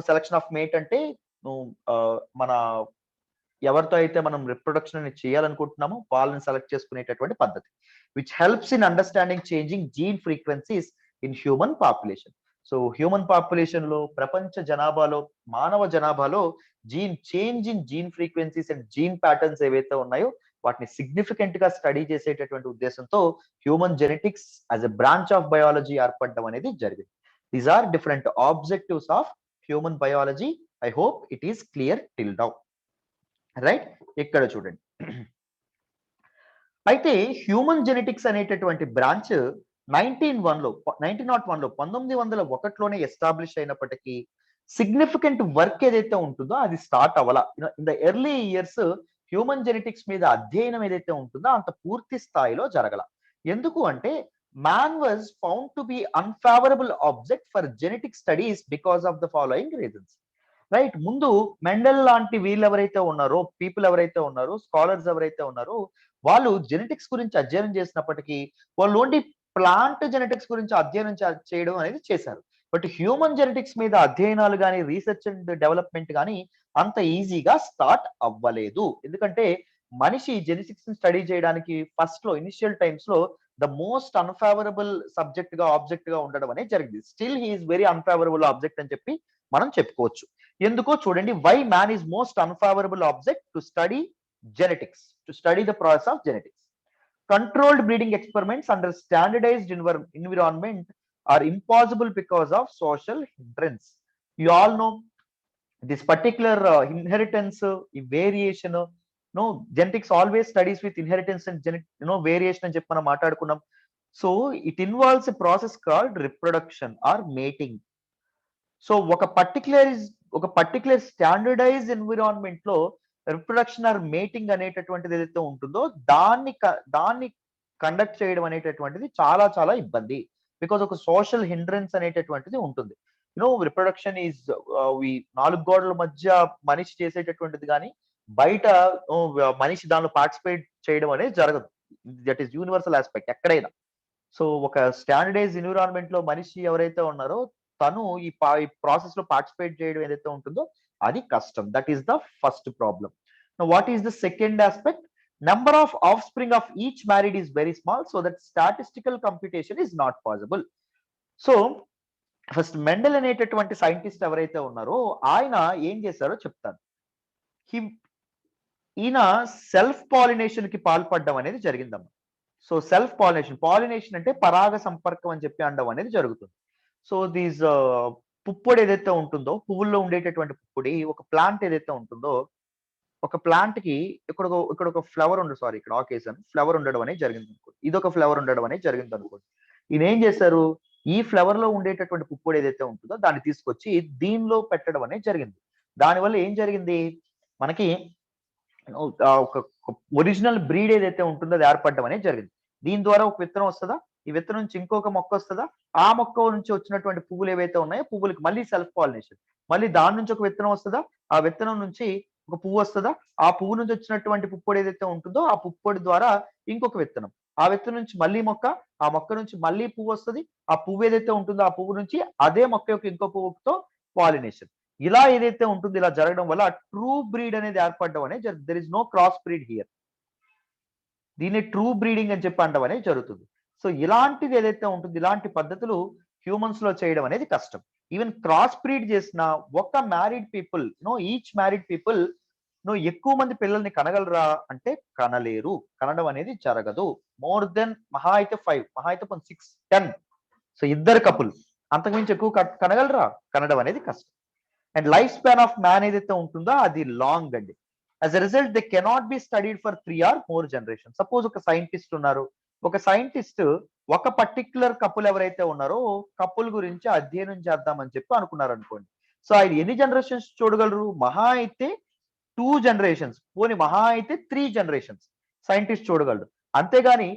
సెలక్షన్ ఆఫ్ మేట్ అంటే మన ఎవరితో అయితే మనం రిప్రొడక్షన్ అనేది చేయాలనుకుంటున్నామో వాళ్ళని సెలెక్ట్ చేసుకునేటటువంటి పద్ధతి, which helps in understanding changing gene frequencies in human population. So human population లో, ప్రపంచ జనాభాలో, మానవ జనాభాలో change in gene frequencies and gene patterns ఏవైతే ఉన్నాయో వాటిని సిగ్నిఫికెంట్ గా స్టడీ చేసేటటువంటి ఉద్దేశంతో human genetics as a branch of biology ఏర్పడడం అనేది జరిగింది. These are different objectives of human biology. I hope it is clear till now. Right, ఇక్కడ చూడండి. అయితే హ్యూమన్ జెనెటిక్స్ అనేటటువంటి బ్రాంచ్ 1901లోనే ఎస్టాబ్లిష్ అయినప్పటికీ సిగ్నిఫికెంట్ వర్క్ ఏదైతే ఉంటుందో అది స్టార్ట్ అవ్వాల. In the early years human genetics మీద అధ్యయనం ఏదైతే ఉంటుందో అంత పూర్తి స్థాయిలో జరగల. ఎందుకు అంటే man was found to be unfavourable object for genetic studies because of the following reasons. Right, ముందు మెండల్ లాంటి వీళ్ళు ఎవరైతే ఉన్నారో, పీపుల్ ఎవరైతే ఉన్నారో, స్కాలర్స్ ఎవరైతే ఉన్నారో వాళ్ళు జెనెటిక్స్ గురించి అధ్యయనం చేసినప్పటికీ వాళ్ళు ఓన్లీ ప్లాంట్ జెనెటిక్స్ గురించి అధ్యయనం చేయడం అనేది చేశారు. బట్ హ్యూమన్ జెనెటిక్స్ మీద అధ్యయనాలు కానీ, రీసెర్చ్ అండ్ డెవలప్మెంట్ కానీ అంత ఈజీగా స్టార్ట్ అవ్వలేదు. ఎందుకంటే మనిషి జెనెటిక్స్ ని స్టడీ చేయడానికి ఫస్ట్ లో ఇనిషియల్ టైమ్స్ లో ద మోస్ట్ అన్ఫేవరబుల్ సబ్జెక్ట్ గా ఆబ్జెక్ట్ గా ఉండడం అనేది జరిగింది. Still he is very unfavourable object అని చెప్పి మనం చెప్పుకోవచ్చు. ఎందుకో చూడండి, why man is most unfavourable object to study genetics, to study the process of genetics. Controlled breeding experiments under standardized environment are impossible because of social hindrance. You all know this particular inheritance, variation. Genetics always studies with inheritance and variation అని చెప్పి మనం మాట్లాడుకున్నాం. So it involves a process called reproduction or mating. So ఒక particular standardise environment లో reproduction are mating అనేటటువంటిది ఏదైతే ఉంటుందో దాన్ని కండక్ట్ చేయడం అనేటటువంటిది చాలా చాలా ఇబ్బంది. బికాజ్ ఒక సోషల్ హిండ్రెన్స్ అనేటటువంటిది ఉంటుంది. రిప్రొడక్షన్ ఈజ్ 4 గోడల మధ్య మనిషి చేసేటటువంటిది కానీ బయట మనిషి దానిలో పార్టిసిపేట్ చేయడం అనేది జరగదు. దట్ ఈస్ యూనివర్సల్ ఆస్పెక్ట్ ఎక్కడైనా. సో ఒక స్టాండర్డైజ్ ఎన్విరాన్మెంట్ లో మనిషి ఎవరైతే ఉన్నారో తను ఈ ప్రాసెస్ లో పార్టిసిపేట్ చేయడం ఏదైతే ఉంటుందో అది కష్టం. That is the first problem. What is the second aspect? Number of of spring of each married is very small, so that statistical computation is not possible. So first Mendel అనేటటువంటి scientist ఎవరైతే ఉన్నారో ఆయన ఏం చేశారో చెప్తాను. ఈయన self pollination కి పాల్పడడం అనేది జరిగిందమ్మా. సో సెల్ఫ్ పాలినేషన్ అంటే పరాగ సంపర్కం అని చెప్పి అనడం అనేది జరుగుతుంది. సో దీస్ పుప్పొడి ఏదైతే ఉంటుందో, పువ్వుల్లో ఉండేటటువంటి పుప్పొడి, ఒక ప్లాంట్ ఏదైతే ఉంటుందో, ఒక ప్లాంట్ కి ఇక్కడ ఒక ఫ్లవర్ ఇక్కడ ఆకేషన్ ఫ్లవర్ ఉండడం అనేది జరిగింది అనుకోండి, ఇదొక ఫ్లవర్ ఉండడం అనేది జరిగింది అనుకోండి. ఈయన ఏం చేశారు, ఈ ఫ్లవర్ లో ఉండేటటువంటి పుప్పొడి ఏదైతే ఉంటుందో దాన్ని తీసుకొచ్చి దీనిలో పెట్టడం అనేది జరిగింది. దానివల్ల ఏం జరిగింది, మనకి ఒక ఒరిజినల్ బ్రీడ్ ఏదైతే ఉంటుందో అది ఏర్పడడం అనేది జరిగింది. దీని ద్వారా ఒక విత్తనం వస్తుందా, ఈ విత్తనం నుంచి ఇంకొక మొక్క వస్తుందా, ఆ మొక్క నుంచి వచ్చినటువంటి పువ్వులు ఏవైతే ఉన్నాయో పువ్వులకి మళ్ళీ సెల్ఫ్ పాలినేషన్, మళ్ళీ దాని నుంచి ఒక విత్తనం వస్తుందా, ఆ విత్తనం నుంచి ఒక పువ్వు వస్తుందా, ఆ పువ్వు నుంచి వచ్చినటువంటి పుప్పొడి ఏదైతే ఉంటుందో ఆ పుప్పొడి ద్వారా ఇంకొక విత్తనం, ఆ విత్తనం నుంచి మళ్ళీ మొక్క, ఆ మొక్క నుంచి మళ్ళీ పువ్వు వస్తుంది, ఆ పువ్వు ఏదైతే ఉంటుందో ఆ పువ్వు నుంచి అదే మొక్క యొక్క ఇంకో పువ్వుతో పాలినేషన్. ఇలా ఏదైతే ఉంటుంది, ఇలా జరగడం వల్ల ట్రూ బ్రీడ్ అనేది ఏర్పడడం అనేది there is no cross breed here. దీన్ని ట్రూ బ్రీడింగ్ అని చెప్పి అనడం అనేది జరుగుతుంది. సో ఇలాంటిది ఏదైతే ఉంటుంది, ఇలాంటి పద్ధతులు హ్యూమన్స్ లో చేయడం అనేది కష్టం. ఈవెన్ క్రాస్ బ్రీడ్ చేసిన ఒక married people each married people ఎక్కువ మంది పిల్లల్ని కనగలరా అంటే కనలేరు, కనడం అనేది జరగదు. మోర్ దెన్ మహా అయితే 5, మహా అయితే 6, 10. సో ఇద్దరు కపుల్, అంతకుమించి ఎక్కువ కనగలరా, కనడం అనేది కష్టం. And life span of man ఏదైతే ఉంటుందో అది లాంగ్ అండి. As a result they cannot be studied for 3 or more generation. Suppose ఒక సైంటిస్ట్ ఉన్నారు, ఒక సైంటిస్ట్ ఒక పర్టిక్యులర్ కపుల్ ఎవరైతే ఉన్నారో కపుల్ గురించి అధ్యయనం చేద్దామని చెప్పి అనుకున్నారు అనుకోండి. సో ఆయన ఎన్ని జనరేషన్స్ చూడగలరు, మహా అయితే 2 generations, పోనీ మహా అయితే 3 generations సైంటిస్ట్ చూడగలడు. అంతేగాని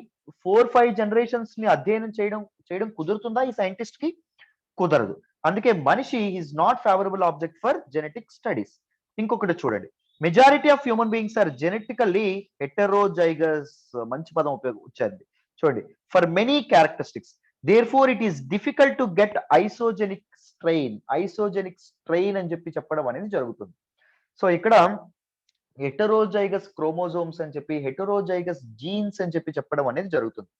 4-5 generations ని అధ్యయనం చేయడం కుదురుతుందా ఈ సైంటిస్ట్ కి? కుదరదు. అందుకే మనిషి is not favourable object for genetic studies. ఇంకొకటి చూడండి, majority of human beings are genetically heterozygous. మంచి పదం ఉపయోగించండి చూడండి. For many characteristics, therefore it is difficult to get isogenic strain. Isogenic strain అని చెప్పడం అనేది జరుగుతుంది. సో ఇక్కడ హెటరోజైగస్ క్రోమోజోమ్స్ అని చెప్పి, హెటరోజైగస్ జీన్స్ అని చెప్పడం అనేది జరుగుతుంది.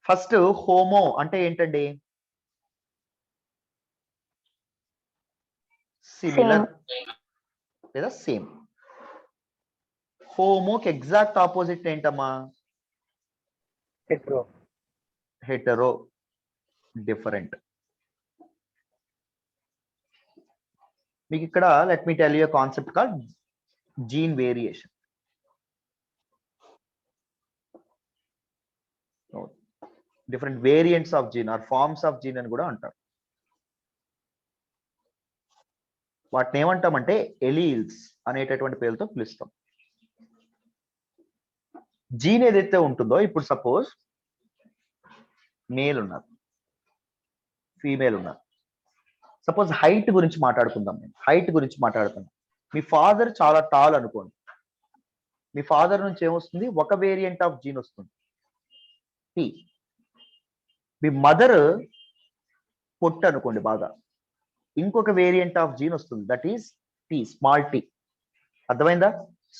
ఫస్ట్ హోమో అంటే ఏంటండి? సిమిలర్ లేదా సేమ్. హోమోకి ఎగ్జాక్ట్ ఆపోజిట్ ఏంటమ్మా? హెట్రో. Hetero, different. మీకు ఇక్కడ let me tell you a concept called gene variation. Different variants of gene or forms of gene అని కూడా అంటారు. వాటిని ఏమంటామంటే ఎలీల్స్ అనేటటువంటి పేరుతో పిలుస్తాం. జీన్ ఏదైతే ఉంటుందో, ఇప్పుడు సపోజ్ మేల్ ఉన్నారు, ఫీమేల్ ఉన్నారు. సపోజ్ హైట్ గురించి మాట్లాడుకుందాం. నేను హైట్ గురించి మాట్లాడుతున్నాను. మీ ఫాదర్ చాలా టాల్ అనుకోండి, మీ ఫాదర్ నుంచి ఏమొస్తుంది? ఒక వేరియంట్ ఆఫ్ జీన్ వస్తుంది, టీ. మీ మదర్ పొట్టు అనుకోండి బాగా, ఇంకొక వేరియంట్ ఆఫ్ జీన్ వస్తుంది, that is T, small T. అర్థమైందా?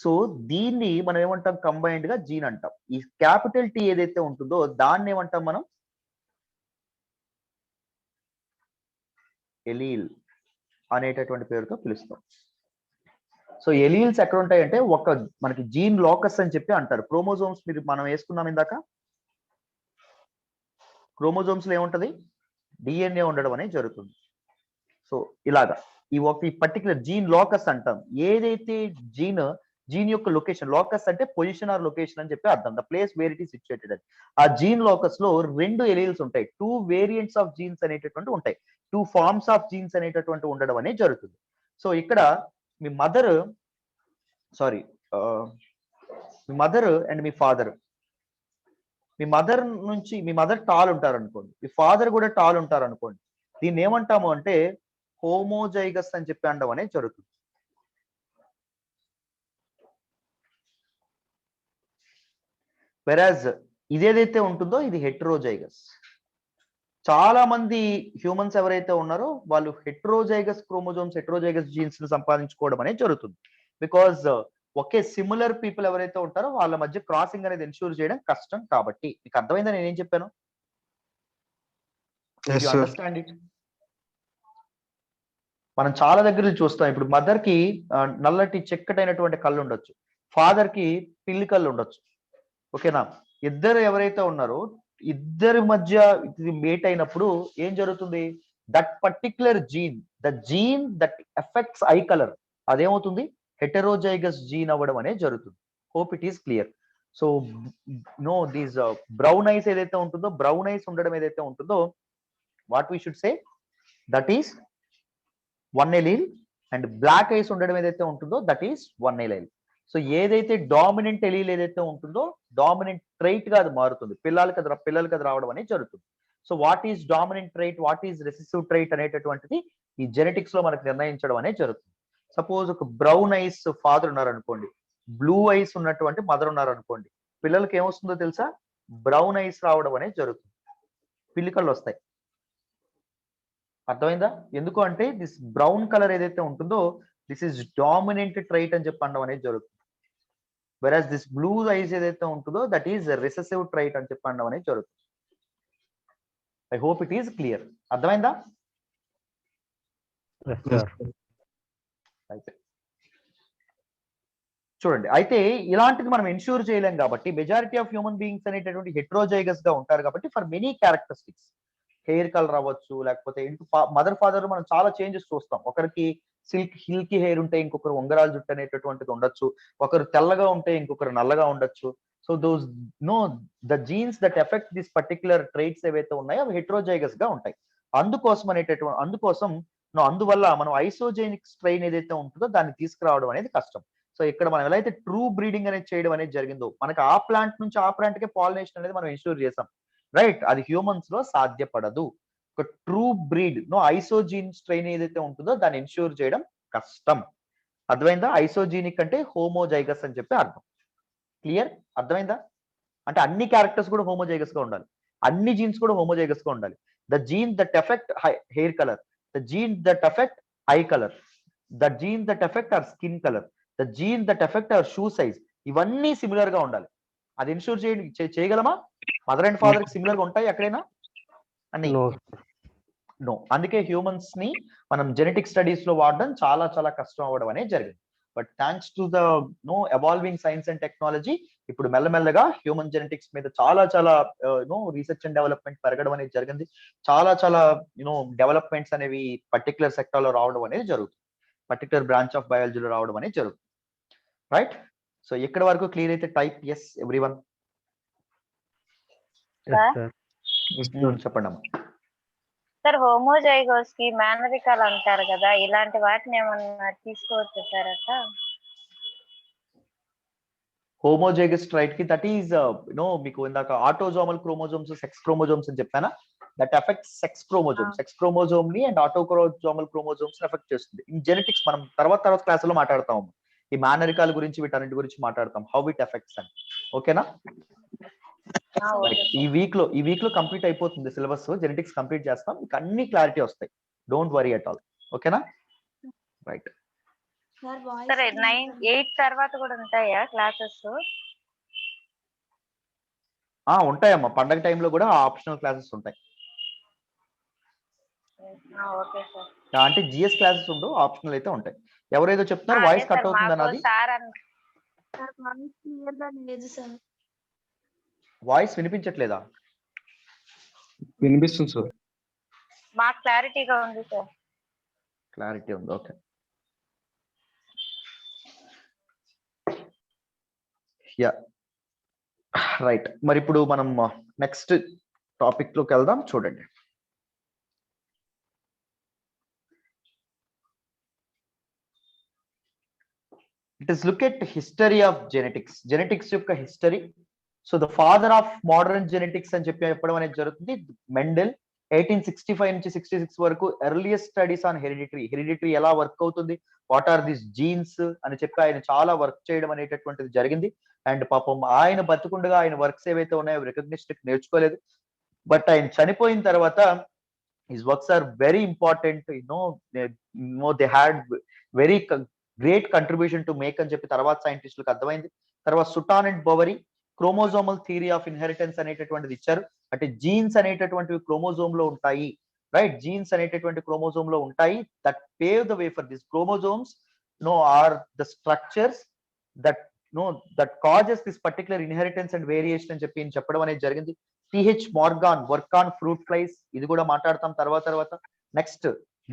సో దీన్ని మనం ఏమంటాం? కంబైన్డ్ గా జీన్ అంటాం. ఈ క్యాపిటల్ టీ ఏదైతే ఉంటుందో దాన్ని ఏమంటాం మనం? ఎలీల్ అనేటటువంటి పేరుతో పిలుస్తాం. సో ఎలీల్స్ ఎక్కడ ఉంటాయంటే ఒక మనకి జీన్ లోకస్ అని చెప్పి అంటారు. క్రోమోజోమ్స్ మీరు మనం వేసుకున్నాం ఇందాక, క్రోమోజోమ్స్ లో ఏముంటది? డిఎన్ఏ ఉండడం అనేది జరుగుతుంది. సో ఇలాగా ఈ పర్టికులర్ జీన్ లోకస్ అంటాం. ఏదైతే జీన్ యొక్క లొకేషన్, లోకస్ అంటే పొజిషన్ ఆర్ లొకేషన్ అని చెప్పి అర్థం, the place where it is situated అని. ఆ జీన్ లోకస్ లో 2 ఎలీల్స్ ఉంటాయి, 2 వేరియంట్స్ ఆఫ్ జీన్స్ అనేటటువంటి ఉంటాయి, 2 ఫార్మ్స్ ఆఫ్ జీన్స్ అనేటటువంటి ఉండడం అనేది జరుగుతుంది. సో ఇక్కడ మీ మదర్ అండ్ మీ ఫాదర్, మీ మదర్ టాల్ ఉంటారు అనుకోండి, మీ ఫాదర్ కూడా టాల్ ఉంటారు అనుకోండి. దీన్ని ఏమంటాము అంటే హోమోజైగస్ అని చెప్పి అనడం అనేది జరుగుతుంది. వెరాజ్ ఇదేదైతే ఉంటుందో ఇది హెటరోజైగస్. చాలా మంది హ్యూమన్స్ ఎవరైతే ఉన్నారో వాళ్ళు హెటరోజైగస్ క్రోమోజోమ్స్, హెటరోజైగస్ జీన్స్ ని సంపాదించుకోవడం అనేది జరుగుతుంది. బికాజ్ ఒకే సిమిలర్ పీపుల్ ఎవరైతే ఉంటారో వాళ్ళ మధ్య క్రాసింగ్ అనేది ఎన్ష్యూర్ చేయడం కష్టం కాబట్టి. మీకు అర్థమైందా నేనేం చెప్పాను? Understand it? మనం చాలా దగ్గర చూస్తాం. ఇప్పుడు మదర్ కి నల్లటి చెక్కటైనటువంటి కళ్ళు ఉండొచ్చు, ఫాదర్ కి పిల్లి కళ్ళు ఉండొచ్చు. ఓకేనా? ఇద్దరు ఎవరైతే ఉన్నారో ఇద్దరి మధ్య ఇది మేట్ అయినప్పుడు ఏం జరుగుతుంది? That particular gene, the gene that affects eye colour, అదేమవుతుంది? హెటరోజైగస్ జీన్ అవ్వడం అనేది జరుగుతుంది. Hope it is clear. So these brown eyes ఏదైతే ఉంటుందో, బ్రౌన్ ఐస్ ఉండడం ఏదైతే ఉంటుందో, what we should say, that is 1 allele, and black eyes ఉండడం ఏదైతే ఉంటుందో దట్ ఈస్ 1 allele. సో ఏదైతే డామినెంట్ ఎలీల్ ఏదైతే ఉంటుందో డామినెంట్ ట్రైట్ గా అది మారుతుంది, పిల్లలకి అది రావడం అనేది జరుగుతుంది. So what is dominant trait, what is recessive trait అనేటటువంటిది ఈ జెనెటిక్స్ లో మనకు నిర్ణయించడం అనేది జరుగుతుంది. సో సపోజ్ ఒక బ్రౌన్ ఐస్ ఫాదర్ ఉన్నారు అనుకోండి, బ్లూ ఐస్ ఉన్నటువంటి మదర్ ఉన్నారు అనుకోండి, పిల్లలకి ఏమొస్తుందో తెలుసా? బ్రౌన్ ఐస్ రావడం అనేది జరుగుతుంది, పిల్లికళ్ళు వస్తాయి. అర్థమైందా? ఎందుకు అంటే దిస్ బ్రౌన్ కలర్ ఏదైతే ఉంటుందో దిస్ ఇస్ డామినెంట్ ట్రైట్ అని చెప్పి అనడం అనేది జరుగుతుంది. వెరాజ్ దిస్ బ్లూ ఐస్ ఏదైతే ఉంటుందో దట్ ఈస్ రిసెసివ్ ట్రైట్ అని చెప్పి అనడం అనేది జరుగుతుంది. I hope it is clear. అర్థమైందా? అయితే చూడండి, అయితే ఇలాంటిది మనం ఎన్ష్యూర్ చేయలేం కాబట్టి మెజారిటీ ఆఫ్ హ్యూమన్ బీయింగ్స్ అనేటటువంటి హెట్రోజైగస్ గా ఉంటారు కాబట్టి for many characteristics, hair colour అవ్వచ్చు, లేకపోతే మదర్ ఫాదర్ మనం చాలా చేంజెస్ చూస్తాం. ఒకరికి హిల్కీ హెయిర్ ఉంటే ఇంకొకరు ఉంగరాల జుట్టు అనేటటువంటిది ఉండొచ్చు, ఒకరు తెల్లగా ఉంటే ఇంకొకరు నల్లగా ఉండొచ్చు. So those the genes that effect this particular traits ఏవైతే ఉన్నాయో అవి హెట్రోజైగస్ గా ఉంటాయి. అందువల్ల మనం ఐసోజెనిక్ స్ట్రెయిన్ ఏదైతే ఉంటుందో దాన్ని తీసుకురావడం అనేది కష్టం. సో ఇక్కడ మనం ఎలా అయితే ట్రూ బ్రీడింగ్ అనేది చేయడం అనేది జరిగిందో, మనకి ఆ ప్లాంట్ నుంచి ఆ ప్లాంట్ కే పాలినేషన్ అనేది మనం ఇన్ష్యూర్ చేసాం, రైట్? అది హ్యూమన్స్ లో సాధ్యపడదు. ఒక ట్రూ బ్రీడ్ ఐసోజీన్ స్ట్రెయిన్ ఏదైతే ఉంటుందో దాన్ని ఇన్ష్యూర్ చేయడం కష్టం. అర్థమైందా? ఐసోజీనిక్ అంటే హోమోజైగస్ అని చెప్పి అర్థం. క్లియర్? అర్థమైందా? అంటే అన్ని క్యారెక్టర్స్ కూడా హోమోజైగస్ గా ఉండాలి, అన్ని జీన్స్ కూడా హోమోజైగస్ గా ఉండాలి. The gene that effect hair colour, the gene that effect eye colour, the gene that effect our skin colour, the gene that effect our shoe size, ఇవన్నీ సిమిలర్ గా ఉండాలి. అది ఇన్ష్యూర్ చేయగలమా? మదర్ అండ్ ఫాదర్ కి similar గా ఉంటాయి ఎక్కడైనా అని? నో. అందుకే హ్యూమన్స్ ని మనం జెనెటిక్ స్టడీస్ లో వాడడం చాలా చాలా కష్టం అవ్వడం అనేది జరిగింది. But thanks to the evolving science and technology ఇప్పుడు మెల్లమెల్లగా హ్యూమన్ జెనెటిక్స్ మీద చాలా చాలా రీసెర్చ్ అండ్ డెవలప్మెంట్ పెరగడం అనేది జరిగింది. చాలా చాలా డెవలప్మెంట్స్ అనేవి పర్టికులర్ సెక్టర్ లో రావడం అనేది జరుగుతుంది, పర్టికులర్ బ్రాంచ్ ఆఫ్ బయాలజీలో రావడం అనేది జరుగుతుంది, రైట్? సో ఇక్కడ వరకు క్లియర్ అయితే టైప్ ఎస్ ఎవ్రీవన్. చెప్పండి అమ్మా. సార్, హోమోజైగోస్ కి మేనరికాలు అంటారు కదా, ఇలాంటి వాటిని ఏమన్నా తీసుకోవచ్చు సార్ అట్లా? హోమోజైగస్ ట్రైట్ కి దట్ ఈస్ మీకు ఇందాక ఆటోజోమల్ క్రోమోజోమ్స్, సెక్స్ క్రోమోజోమ్స్ అని చెప్పానా, that effect sex chromosome, sex chromosome ని అండ్ ఆటోక్రోమోజోమల్ క్రోమోజోమ్స్ ఎఫెక్ట్ చేస్తుంది. ఇన్ జెనెటిక్స్ మనం తర్వాత క్లాసులో మాట్లాడతాం, ఈ మేనరికాల గురించి వీటన్నిటి గురించి మాట్లాడతాం, హౌ ఇట్ ఎఫెక్ట్స్ అని. ఓకేనా? ఈ వీక్ లో కంప్లీట్ అయిపోతుంది సిలబస్, జెనెటిక్స్ కంప్లీట్ చేస్తాం, మీకు అన్ని క్లారిటీ వస్తాయి, డోంట్ వరీ అట్ ఆల్. ఓకేనా? రైట్. సరే, 8 తర్వాత కూడా ఉంటాయా క్లాసెస్? ఉంటాయమ్మా, పండగ టైంలో కూడా ఆప్షనల్ క్లాసెస్ ఉంటాయి. Okay sir. అంటే జిఎస్ క్లాసెస్ ఉండవు, ఆప్షనల్ అయితే ఉంటాయి. ఎవరేదో చెప్తున్నారు, వాయిస్ కట్ అవుతుంది అన్నది. వాయిస్ వినిపించట్లేదా? వినిపిస్తుంది సార్. మాకు క్లారిటీగా ఉంది సార్. క్లారిటీ ఉంది, ఓకే. Yeah, right. మరి ఇప్పుడు మనం నెక్స్ట్ టాపిక్ లోకి వెళ్దాం. చూడండి, it is look at history of genetics యొక్క history. So the father of modern genetics అని చెప్పడం అనేది జరుగుతుంది మెండెల్. 1865 నుంచి 66 వరకు ఎర్లియస్ట్ స్టడీస్ ఆన్ హెరిడిటరీ ఎలా వర్క్ అవుతుంది, వాట్ ఆర్ దిస్ జీన్స్ అని చెప్పి ఆయన చాలా వర్క్ చేయడం అనేటటువంటిది జరిగింది. అండ్ పాపం ఆయన బతుకుండగా ఆయన వర్క్స్ ఏవైతే ఉన్నాయో రికగ్నిషన్ నేర్చుకోలేదు. బట్ ఆయన చనిపోయిన తర్వాత his works are very important, they had very great contribution to make అని చెప్పి తర్వాత సైంటిస్టులకు అర్థమైంది. తర్వాత Sutton and Boveri chromosomal theory of inheritance అనేటటువంటిది ఇచ్చారు. అంటే జీన్స్ అనేటటువంటివి క్రోమోజోమ్ లో ఉంటాయి, రైట్? జీన్స్ అనేటటువంటి క్రోమోజోమ్ లో ఉంటాయి, that pave the way for this chromosomes are the structures that causes this particular inheritance and variation అని చెప్పి చెప్పడం అనేది జరిగింది. T H Morgan work on fruit flies, ఇది కూడా మాట్లాడతాం తర్వాత. నెక్స్ట్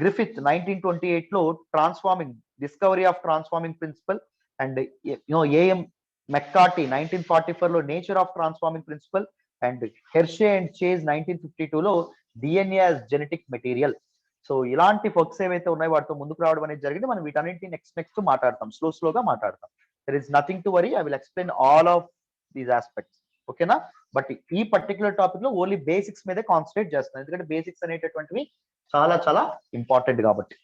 గ్రిఫిత్ 1928 లో discovery of transforming principle. And A M McCarty 1944 లో nature of transforming principle. And Hershey and Chase 1952 లో DNA as genetic material. So ఇలాంటి వర్క్స్ ఏవైతే ఉన్నాయో వాటితో ముందుకు రావడం అనేది జరిగింది. మనం వీటన్నింటినీ నెక్స్ట్ మాట్లాడతాం, స్లోగా మాట్లాడతాం. There is nothing to worry, I will explain all of these aspects. ఓకేనా? బట్ ఈ పర్టికులర్ టాపిక్ లో ఓన్లీ బేసిక్స్ మీదే కాన్సన్ట్రేట్ చేస్తాను, ఎందుకంటే బేసిక్స్ అనేటటువంటివి చాలా చాలా ఇంపార్టెంట్ కాబట్టి.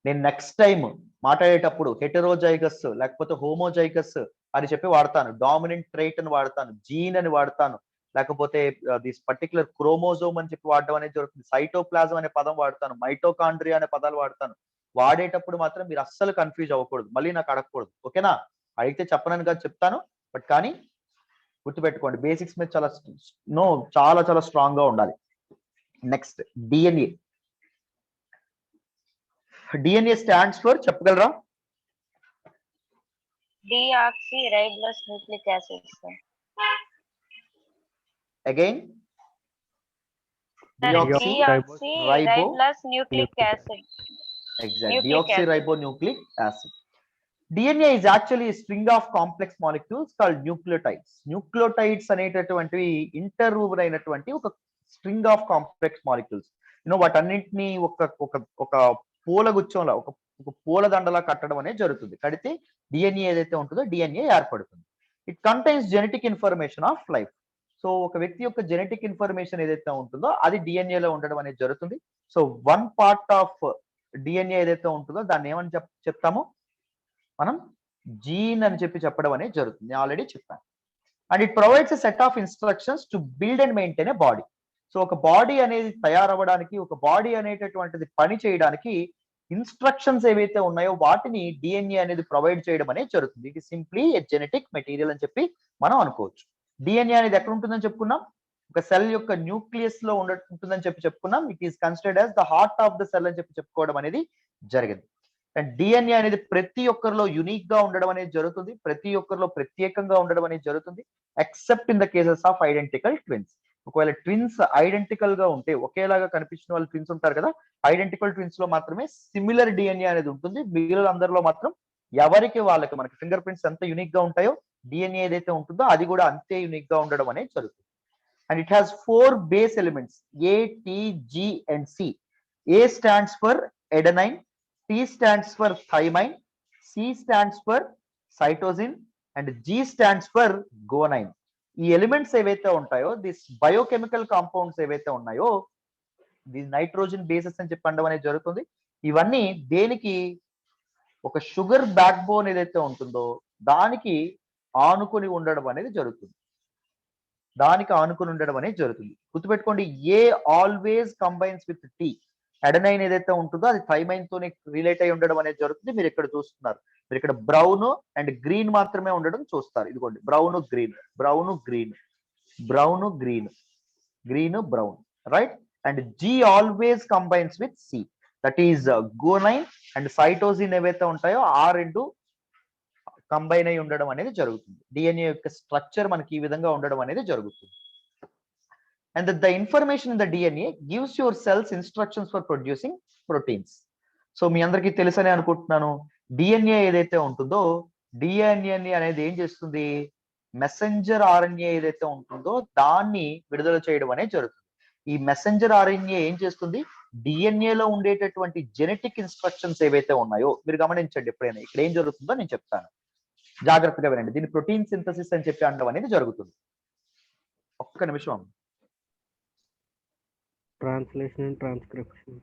నేను నెక్స్ట్ టైం మాట్లాడేటప్పుడు హెటెరోజైగస్ లేకపోతే హోమోజైగస్ అని చెప్పి వాడతాను, డామినెంట్ ట్రైట్ అని వాడతాను, జీన్ అని వాడతాను, లేకపోతే దిస్ పర్టికులర్ క్రోమోజోమ్ అని చెప్పి వాడడం అనేది జరుగుతుంది, సైటోప్లాజం అనే పదం వాడతాను, మైటోకాండ్రియా అనే పదాలు వాడతాను. వాడేటప్పుడు మాత్రం మీరు అస్సలు కన్ఫ్యూజ్ అవ్వకూడదు, మళ్ళీ నాకు అడగకూడదు, ఓకేనా? అడిగితే చెప్పనని కాదు చెప్తాను, బట్ కానీ గుర్తుపెట్టుకోండి బేసిక్స్ మీద చాలా చాలా స్ట్రాంగ్ గా ఉండాలి. Next DNA. DNA stands for చెప్పగలరా? Deoxyribose nucleic acid sir. Again deoxyribose nucleic acid. Exactly. Deoxyribonucleic acid. DNA is actually a string of complex molecules called nucleotides. Nucleotides అనేటటువంటివి ఇంటర్వూవెన్ అయినటువంటి ఒక స్ట్రింగ్ ఆఫ్ కాంప్లెక్స్ మాలిక్యూల్స్. వాటన్నింటినీ ఒక పూల గుచ్చంలో ఒక పూల దండలా కట్టడం అనేది జరుగుతుంది. కడితే డిఎన్ఏ ఏదైతే ఉంటుందో డిఎన్ఏ ఏర్పడుతుంది. It contains genetic information of life. So ఒక వ్యక్తి యొక్క జెనెటిక్ ఇన్ఫర్మేషన్ ఏదైతే ఉంటుందో అది డిఎన్ఏలో ఉండడం అనేది జరుగుతుంది. So one part of DNA ఏదైతే ఉంటుందో దాన్ని ఏమని చెప్తాము మనం? జీన్ అని చెప్పడం అనేది జరుగుతుంది. నేను ఆల్రెడీ చెప్పాను. And it provides a set of instructions to build and maintain a body. So ఒక బాడీ అనేది తయారవ్వడానికి, ఒక బాడీ అనేటటువంటిది పని చేయడానికి ఇన్స్ట్రక్షన్స్ ఏవైతే ఉన్నాయో వాటిని డిఎన్ఏ అనేది ప్రొవైడ్ చేయడం అనేది జరుగుతుంది. It is simply a genetic material అని చెప్పి మనం అనుకోవచ్చు. డిఎన్ఏ అనేది ఎక్కడ ఉంటుందని చెప్పుకున్నాం? ఒక సెల్ యొక్క న్యూక్లియస్ లో ఉంటుందని చెప్పుకున్నాం. It is considered as the heart of the cell అని చెప్పుకోవడం అనేది జరిగింది. అండ్ డిఎన్ఏ అనేది ప్రతి ఒక్కరిలో యునిక్ గా ఉండడం అనేది జరుగుతుంది, ప్రతి ఒక్కరిలో ప్రత్యేకంగా ఉండడం అనేది జరుగుతుంది, except in the cases of identical twins. ఒకవేళ ట్విన్స్ ఐడెంటికల్ గా ఉంటే, ఒకేలాగా కనిపించిన వాళ్ళు ట్విన్స్ ఉంటారు కదా, ఐడెంటికల్ ట్విన్స్ లో మాత్రమే సిమిలర్ డిఎన్ఏ అనేది ఉంటుంది. మిగిలిన అందరిలో మాత్రం ఎవరికి వాళ్ళకి మనకి ఫింగర్ ప్రింట్స్ ఎంత యునిక్ గా ఉంటాయో డిఎన్ఏ ఏదైతే ఉంటుందో అది కూడా అంతే యునిక్ గా ఉండడం అనేది జరుగుతుంది. And it has 4 base elements A, T, G and C. A stands for adenine, T stands for thymine, C stands for cytosine and G stands for guanine. ఈ ఎలిమెంట్స్ ఏవైతే ఉంటాయో, దిస్ బయోకెమికల్ కాంపౌండ్స్ ఏవైతే ఉన్నాయో, the nitrogen bases అని చెప్పడం అనేది జరుగుతుంది. ఇవన్నీ దేనికి? ఒక షుగర్ బ్యాక్ బోన్ ఏదైతే ఉంటుందో దానికి ఆనుకొని ఉండడం అనేది జరుగుతుంది. గుర్తుపెట్టుకోండి, A always combines with T. Adenine ఏదైతే ఉంటుందో అది థైమైన్ తోనే రిలేట్ అయి ఉండడం అనేది జరుగుతుంది. మీరు ఇక్కడ చూస్తున్నారు, మీరు ఇక్కడ బ్రౌన్ అండ్ గ్రీన్ మాత్రమే ఉండడం చూస్తారు. ఇదిగోండి, brown green, brown green, brown green, green brown, right? And G always combines with C, that is guanine and cytosine ఏవైతే ఉంటాయో ఆ రెండు కంబైన్ అయి ఉండడం అనేది జరుగుతుంది. డిఎన్ఏ యొక్క స్ట్రక్చర్ మనకి ఈ విధంగా ఉండడం అనేది జరుగుతుంది. And the information in the DNA gives your cells instructions for producing proteins. So మీ అందరికీ తెలుసని అనుకుంటున్నాను, డిఎన్ఏ ఏదైతే ఉంటుందో డిఎన్ఏ అనేది ఏం చేస్తుంది? మెసెంజర్ ఆర్ఎన్ఏ ఏదైతే ఉంటుందో దాన్ని విడుదల చేయడం అనేది జరుగుతుంది. ఈ మెసెంజర్ ఆర్ఎన్ఏ ఏం చేస్తుంది? డిఎన్ఏలో ఉండేటటువంటి జెనెటిక్ ఇన్స్ట్రక్షన్స్ ఏవైతే ఉన్నాయో మీరు గమనించండి, ఎప్పుడైనా ఇక్కడ ఏం జరుగుతుందో నేను చెప్తాను, జాగ్రత్తగా వినండి. దీన్ని ప్రోటీన్ సింథసిస్ అని చెప్పి అనడం అనేది జరుగుతుంది. ఒక్క నిమిషం. Translation and transcription.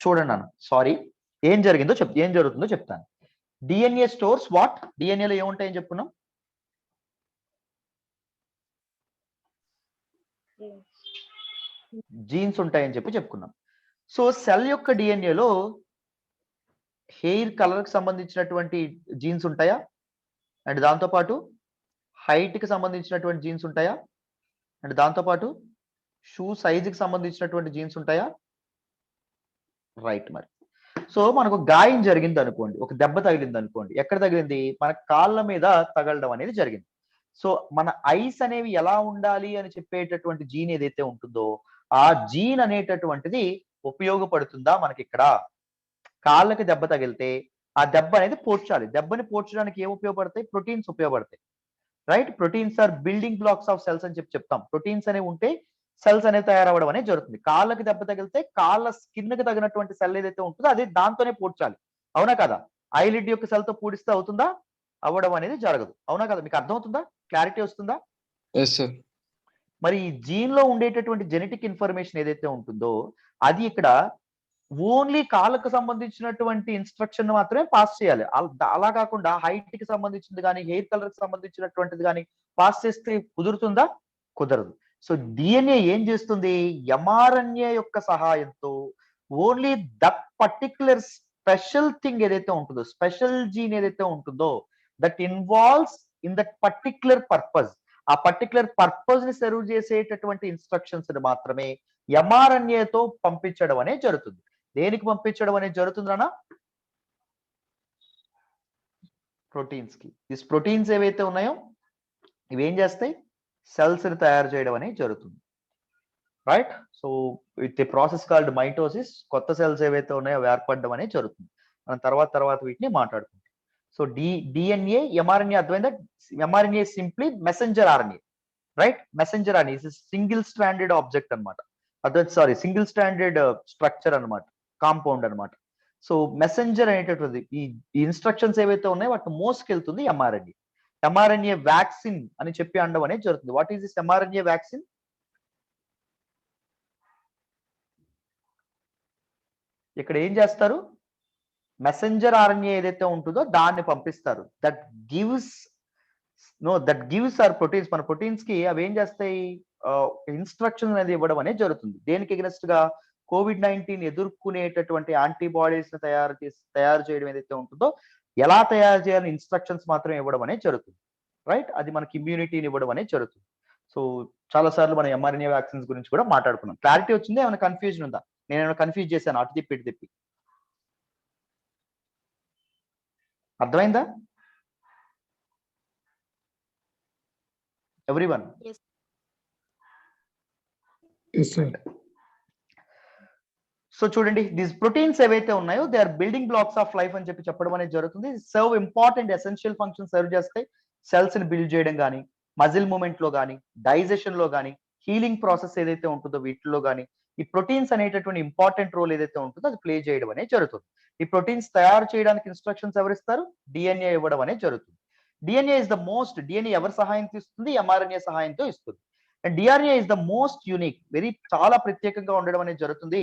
చూడండి అన్న, సారీ, ఏం జరుగుతుందో చెప్తాను. DNA stores what? డిఎన్ఏలో ఏముంటాయని చెప్పుకున్నాం? జీన్స్ ఉంటాయని చెప్పుకున్నాం. సో సెల్ యొక్క డిఎన్ఏలో హెయిర్ కలర్ కి సంబంధించినటువంటి జీన్స్ ఉంటాయా? అండ్ దాంతోపాటు హైట్ కి సంబంధించినటువంటి జీన్స్ ఉంటాయా? అండ్ దాంతోపాటు షూ సైజుకి సంబంధించినటువంటి జీన్స్ ఉంటాయా? రైట్. మరి సో మనకు గాయం జరిగింది అనుకోండి, ఒక దెబ్బ తగిలింది అనుకోండి, ఎక్కడ తగిలింది? మన కాళ్ళ మీద తగలడం అనేది జరిగింది. సో మన ఐస్ అనేవి ఎలా ఉండాలి అని చెప్పేటటువంటి జీన్ ఏదైతే ఉంటుందో ఆ జీన్ అనేటటువంటిది ఉపయోగపడుతుందా మనకి? ఇక్కడ కాళ్ళకి దెబ్బ తగిలితే ఆ దెబ్బ అనేది పోడ్చాలి. దెబ్బని పోడ్చడానికి ఏం ఉపయోగపడతాయి? ప్రోటీన్స్ ఉపయోగపడతాయి, right? Proteins are building blocks of cells అని చెప్తాం. ప్రోటీన్స్ అనేవి ఉంటే సెల్స్ అనేవి తయారవ్వడం అనేది జరుగుతుంది. కాళ్ళకి దెబ్బ తగిలితే కాళ్ళ స్కిన్ కి తగినటువంటి సెల్ ఏదైతే ఉంటుందో అది దాంతోనే పూడ్చాలి. అవునా కదా? ఐలిడ్ యొక్క సెల్ తో పూడిస్తే అవుతుందా? అవ్వడం అనేది జరగదు. అవునా కదా? మీకు అర్థమవుతుందా? క్లారిటీ వస్తుందా? Yes sir. మరి ఈ జీన్ లో ఉండేటటువంటి జెనెటిక్ ఇన్ఫర్మేషన్ ఏదైతే ఉంటుందో అది ఇక్కడ ఓన్లీ కాళ్ళకు సంబంధించినటువంటి ఇన్స్ట్రక్షన్ మాత్రమే పాస్ చేయాలి. అలా కాకుండా హైట్ కి సంబంధించింది కానీ హెయిర్ కలర్ కి సంబంధించినటువంటిది కానీ పాస్ చేస్తే కుదురుతుందా? కుదరదు. సో డిఎన్ఏ ఏం చేస్తుంది? ఎంఆర్ఎన్ఏ యొక్క సహాయంతో only that particular special thing ఏదైతే ఉంటుందో, స్పెషల్ జీన్ ఏదైతే ఉంటుందో that involves in that particular purpose, ఆ పర్టిక్యులర్ పర్పస్ ని సర్వ్ చేసేటటువంటి ఇన్స్ట్రక్షన్స్ మాత్రమే ఎంఆర్ఎన్ఏతో పంపించడం అనేది జరుగుతుంది. దేనికి పంపించడం అనేది జరుగుతుంది అన్న? ప్రోటీన్స్ కి. ఈ ప్రోటీన్స్ ఏవైతే ఉన్నాయో ఇవి ఏం చేస్తాయి? సెల్స్ ని తయారు చేయడం అనేది జరుగుతుంది. Right? So with a process called mitosis కొత్త సెల్స్ ఏవైతే ఉన్నాయో అవి ఏర్పడడం అనేది జరుగుతుంది. మనం తర్వాత వీటిని మాట్లాడుకుంటాం. సో డిఎన్ఏ ఎంఆర్ఎన్ఏ అర్థమైందా? MRNA simply messenger RNA, right? Messenger RNA is single stranded object అనమాట. సారీ, సింగిల్ స్ట్రాండెడ్ స్ట్రక్చర్ అనమాట, కాంపౌండ్ అనమాట. సో మెసెంజర్ అనేటటువంటి ఈ ఇన్స్ట్రక్షన్స్ ఏవైతే ఉన్నాయో వాటిని మోసుకెళ్తుంది ఎంఆర్ఎన్ఏ. ఎంఆర్ఎన్ఏ వ్యాక్సిన్ అని చెప్పి అనడం అనేది జరుగుతుంది. What is this mRNA vaccine? ఇక్కడ ఏం చేస్తారు? మెసెంజర్ ఆర్ఎన్ఏ ఏదైతే ఉంటుందో దాన్ని పంపిస్తారు. That gives our proteins. మన ప్రోటీన్స్ కి అవి ఏం చేస్తాయి? ఇన్స్ట్రక్షన్ అనేది ఇవ్వడం అనేది జరుగుతుంది. దేనికి ఎగ్నెస్ట్ గా? COVID-19 ఎదుర్కొనేటటువంటి యాంటీబాడీస్ ని తయారు చేయడం ఏదైతే ఉంటుందో ఎలా తయారు చేయాలని ఇన్స్ట్రక్షన్స్ మాత్రం ఇవ్వడం అనేది జరుగుతుంది. రైట్? అది మనకి ఇమ్యూనిటీని ఇవ్వడం అనేది జరుగుతుంది. సో చాలా సార్లు మనం ఎంఆర్ఎన్ఏ వ్యాక్సిన్స్ గురించి కూడా మాట్లాడుకున్నాం. క్లారిటీ వచ్చిందా? ఏమైనా కన్ఫ్యూజన్ ఉందా? నేను ఏమైనా కన్ఫ్యూజ్ చేశాను అటు తిప్పి ఇటు తిప్పి? అర్థమైందా ఎవ్రీవన్? Yes sir. సో చూడండి, దీస్ ప్రోటీన్స్ ఏవైతే ఉన్నాయో they are building blocks of life అని చెప్పడం అనేది జరుగుతుంది. Serve important essential function serve చేస్తాయి. సెల్స్ ని బిల్డ్ చేయడం కానీ, మజిల్ మూమెంట్ లో కానీ, డైజెషన్ లో కానీ, హీలింగ్ ప్రాసెస్ ఏదైతే ఉంటుందో వీటిలో కానీ ఈ ప్రోటీన్స్ అనేటటువంటి ఇంపార్టెంట్ రోల్ ఏదైతే ఉంటుందో అది ప్లే చేయడం అనేది జరుగుతుంది. ఈ ప్రోటీన్స్ తయారు చేయడానికి ఇన్స్ట్రక్షన్స్ ఎవరిస్తారు? డిఎన్ఏ ఇవ్వడం అనేది జరుగుతుంది. DNA is the most, DNA ఎవరి సహాయంతో ఇస్తుంది? ఎంఆర్ఎన్ఏ సహాయంతో ఇస్తుంది. And DRNA is the most unique, చాలా ప్రత్యేకంగా ఉండడం అనేది జరుగుతుంది.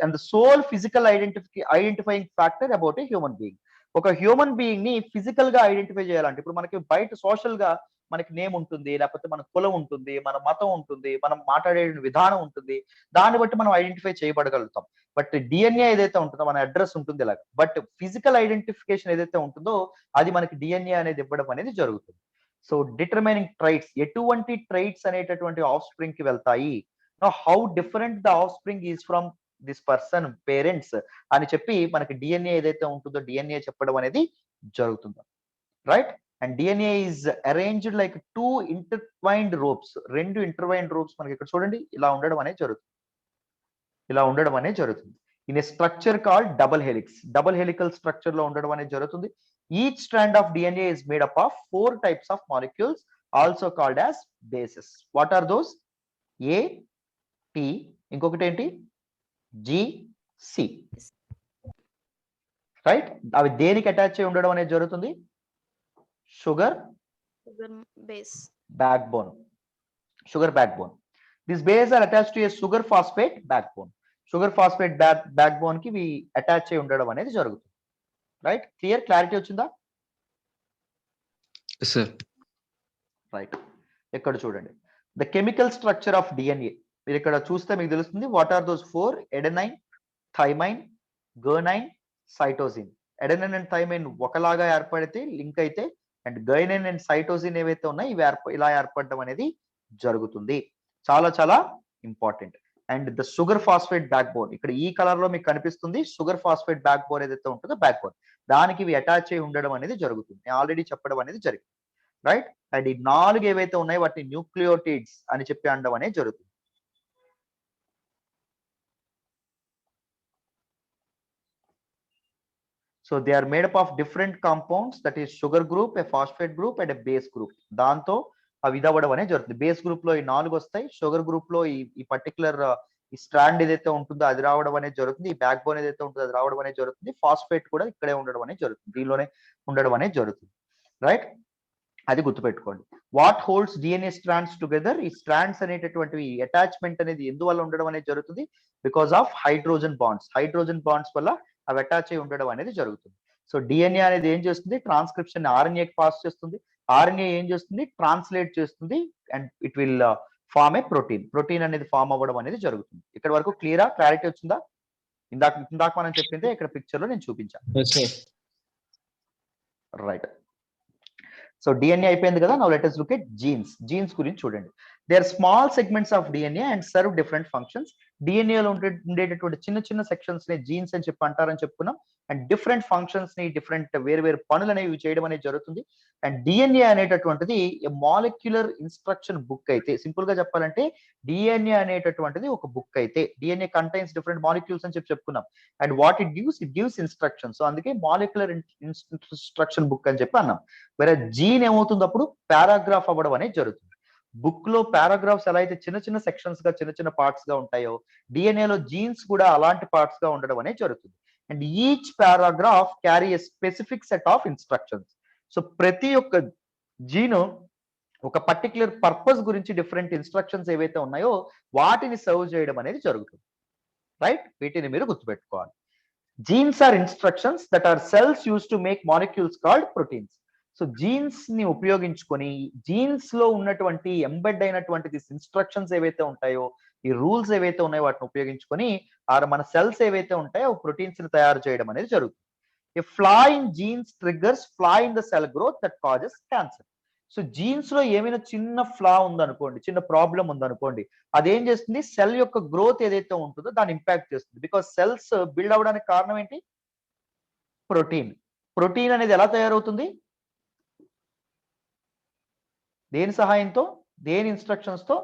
And the sole physical identifying factor about a human being. ఒక హ్యూమన్ బీయింగ్ ని ఫిజికల్ గా ఐడెంటిఫై చేయాలంటే ఇప్పుడు మనకి బయట సోషల్ గా మనకి నేమ్ ఉంటుంది, లేకపోతే మన కులం ఉంటుంది, మన మతం ఉంటుంది, మనం మాట్లాడే విధానం ఉంటుంది, దాన్ని బట్టి మనం ఐడెంటిఫై చేయబడగలుగుతాం. బట్ డిఎన్ఏ ఏదైతే ఉంటుందో మన అడ్రస్ ఉంటుంది ఇలాగ. బట్ ఫిజికల్ ఐడెంటిఫికేషన్ ఏదైతే ఉంటుందో అది మనకి డిఎన్ఏ అనేది ఇవ్వడం అనేది జరుగుతుంది. సో డిటర్మైనింగ్ ట్రైట్స్, ఎటువంటి ట్రైట్స్ అనేటటువంటి ఆఫ్ స్ప్రింగ్ కి వెళ్తాయి, how different the of spring is from this person parents అని చెప్పి మనకి డిఎన్ఏ ఏదైతే ఉంటుందో డిఎన్ఏ చెప్పడం అనేది జరుగుతుంది. Right? And DNA is arranged like 2 intertwined ropes. 2 intertwined ropes మనకి ఇక్కడ చూడండి ఇలా ఉండడం అనేది జరుగుతుంది. In a structure called double helix. Double helical structure లో ఉండడం అనేది జరుగుతుంది. Each strand of DNA is made up of 4 types of molecules also called as bases. What are those? A, T, ఇంకొకటి ఏంటి? GC. రైట్? అవి దేనికి attach అయి ఉండడం అనేది జరుగుతుంది? Sugar backbone. Sugar backbone. This base are attached to a sugar phosphate backbone. Sugar phosphate backbone కి ఇవి అటాచ్ అయి ఉండడం అనేది జరుగుతుంది. రైట్? క్లియర్? క్లారిటీ వచ్చిందా? రైట్. ఇక్కడ చూడండి, the chemical structure of DNA. మీరు ఇక్కడ చూస్తే మీకు తెలుస్తుంది. What are those 4? Adenine, thymine, guanine, cytosine. Adenine and thymine ఒకలాగా ఏర్పడితే లింక్ అయితే, అండ్ గైనైన్ అండ్ సైటోసిన్ ఏవైతే ఉన్నాయో ఇవి ఇలా ఏర్పడడం అనేది జరుగుతుంది. చాలా important. And the sugar phosphate back bone, ఇక్కడ ఈ కలర్ లో మీకు కనిపిస్తుంది. షుగర్ ఫాస్ఫేట్ బ్యాక్ బోన్ ఏదైతే ఉంటుందో బ్యాక్ బోన్, దానికి ఇవి అటాచ్ అయి ఉండడం అనేది జరుగుతుంది. నేను ఆల్రెడీ చెప్పడం అనేది జరిగింది. రైట్? అండ్ ఈ 4 ఏవైతే ఉన్నాయో వాటిని న్యూక్లియోటిడ్స్ అని చెప్పి అనడం అనేది జరుగుతుంది. So they are made up of different compounds, that is sugar group, a phosphate group and a base group. దాంతో అవి ఇది అవ్వడం అనేది జరుగుతుంది. బేస్ గ్రూప్ లో ఈ 4 వస్తాయి, షుగర్ గ్రూప్ లో ఈ పర్టికులర్ ఈ స్ట్రాండ్ ఏదైతే ఉంటుందో అది రావడం అనేది జరుగుతుంది, ఈ బ్యాక్ బోన్ ఏదైతే ఉంటుందో అది రావడం అనేది జరుగుతుంది, ఫాస్ఫేట్ కూడా ఇక్కడే ఉండడం అనేది జరుగుతుంది, దీనిలోనే ఉండడం అనేది జరుగుతుంది. రైట్, అది గుర్తుపెట్టుకోండి. What holds DNA strands together, ఈ స్ట్రాండ్స్ అనేటటువంటివి అటాచ్మెంట్ అనేది ఎందువల్ల ఉండడం అనేది జరుగుతుంది, because of hydrogen bonds. Hydrogen bonds వల్ల అవి అటాచ్ అయి ఉండడం అనేది జరుగుతుంది. సో డిఎన్ఏ అనేది ఏం చేస్తుంది, ట్రాన్స్క్రిప్షన్ ఆర్ఎన్ఏకి పాస్ చేస్తుంది, ఆర్ఎన్ఏ ఏం చేస్తుంది, ట్రాన్స్లేట్ చేస్తుంది, and it will form a protein. Protein అనేది ఫామ్ అవ్వడం అనేది జరుగుతుంది. ఇక్కడ వరకు క్లియరా, క్లారిటీ వచ్చిందా? ఇందాక మనం చెప్పిందే ఇక్కడ పిక్చర్ లో నేను చూపించాను. Yes, sir. Right, so DNA అయిపోయింది కదా. Now let us look at genes. Genes గురించి చూడండి. They are small segments of DNA and serve different functions. డిఎన్ఏలో ఉండేటటువంటి చిన్న చిన్న సెక్షన్స్ ని జీన్స్ అని చెప్పి అంటారని చెప్పుకున్నాం. అండ్ డిఫరెంట్ ఫంక్షన్స్ ని, డిఫరెంట్ వేరు వేరు పనులు అనేవి చేయడం అనేది జరుగుతుంది. అండ్ డిఎన్ఏ అనేటటువంటిది మాలిక్యులర్ ఇన్స్ట్రక్షన్ బుక్ అయితే, సింపుల్ గా చెప్పాలంటే డిఎన్ఏ అనేటటువంటిది ఒక బుక్ అయితే, డిఎన్ఏ కంటైన్స్ డిఫరెంట్ మాలిక్యూల్స్ అని చెప్పి చెప్పుకున్నాం. And what it gives instruction. So అందుకే మాలిక్యులర్ ఇన్స్ట్రక్షన్ బుక్ అని చెప్పి అన్నాం. వేరే జీన్ ఏమవుతుంది, అప్పుడు పారాగ్రాఫ్ అవ్వడం అనేది జరుగుతుంది. బుక్ లో పారాగ్రాఫ్స్ ఎలా అయితే చిన్న చిన్న సెక్షన్స్ గా, చిన్న చిన్న పార్ట్స్ గా ఉంటాయో, డిఎన్ఏలో జీన్స్ కూడా అలాంటి పార్ట్స్ గా ఉండడం అనేది జరుగుతుంది. And each paragraph carry a specific set of instructions. So ప్రతి ఒక్క జీను ఒక పర్టికులర్ పర్పస్ గురించి డిఫరెంట్ ఇన్స్ట్రక్షన్స్ ఏవైతే ఉన్నాయో వాటిని సర్వ్ చేయడం అనేది జరుగుతుంది. రైట్, వీటిని మీరు గుర్తుపెట్టుకోవాలి. Genes are instructions that are cells use to make molecules called proteins. So genes ని ఉపయోగించుకొని, జీన్స్ లో ఉన్నటువంటి ఎంబెడ్ అయినటువంటి ఇన్స్ట్రక్షన్స్ ఏవైతే ఉంటాయో, ఈ రూల్స్ ఏవైతే ఉన్నాయో వాటిని ఉపయోగించుకొని మన సెల్స్ ఏవైతే ఉంటాయో ప్రోటీన్స్ ని తయారు చేయడం అనేది జరుగుతుంది. A flaw in genes triggers flaw in the cell growth that causes cancer. So genes లో ఏమైనా చిన్న ఫ్లా ఉందనుకోండి, చిన్న ప్రాబ్లం ఉందనుకోండి, అదేం చేస్తుంది, సెల్ యొక్క గ్రోత్ ఏదైతే ఉంటుందో దాన్ని ఇంపాక్ట్ చేస్తుంది. బికాస్ సెల్స్ బిల్డ్ అవ్వడానికి కారణం ఏంటి, ప్రోటీన్. ప్రోటీన్ అనేది ఎలా తయారవుతుంది, దేని సహాయంతో, దేని ఇన్స్ట్రక్షన్స్ తో,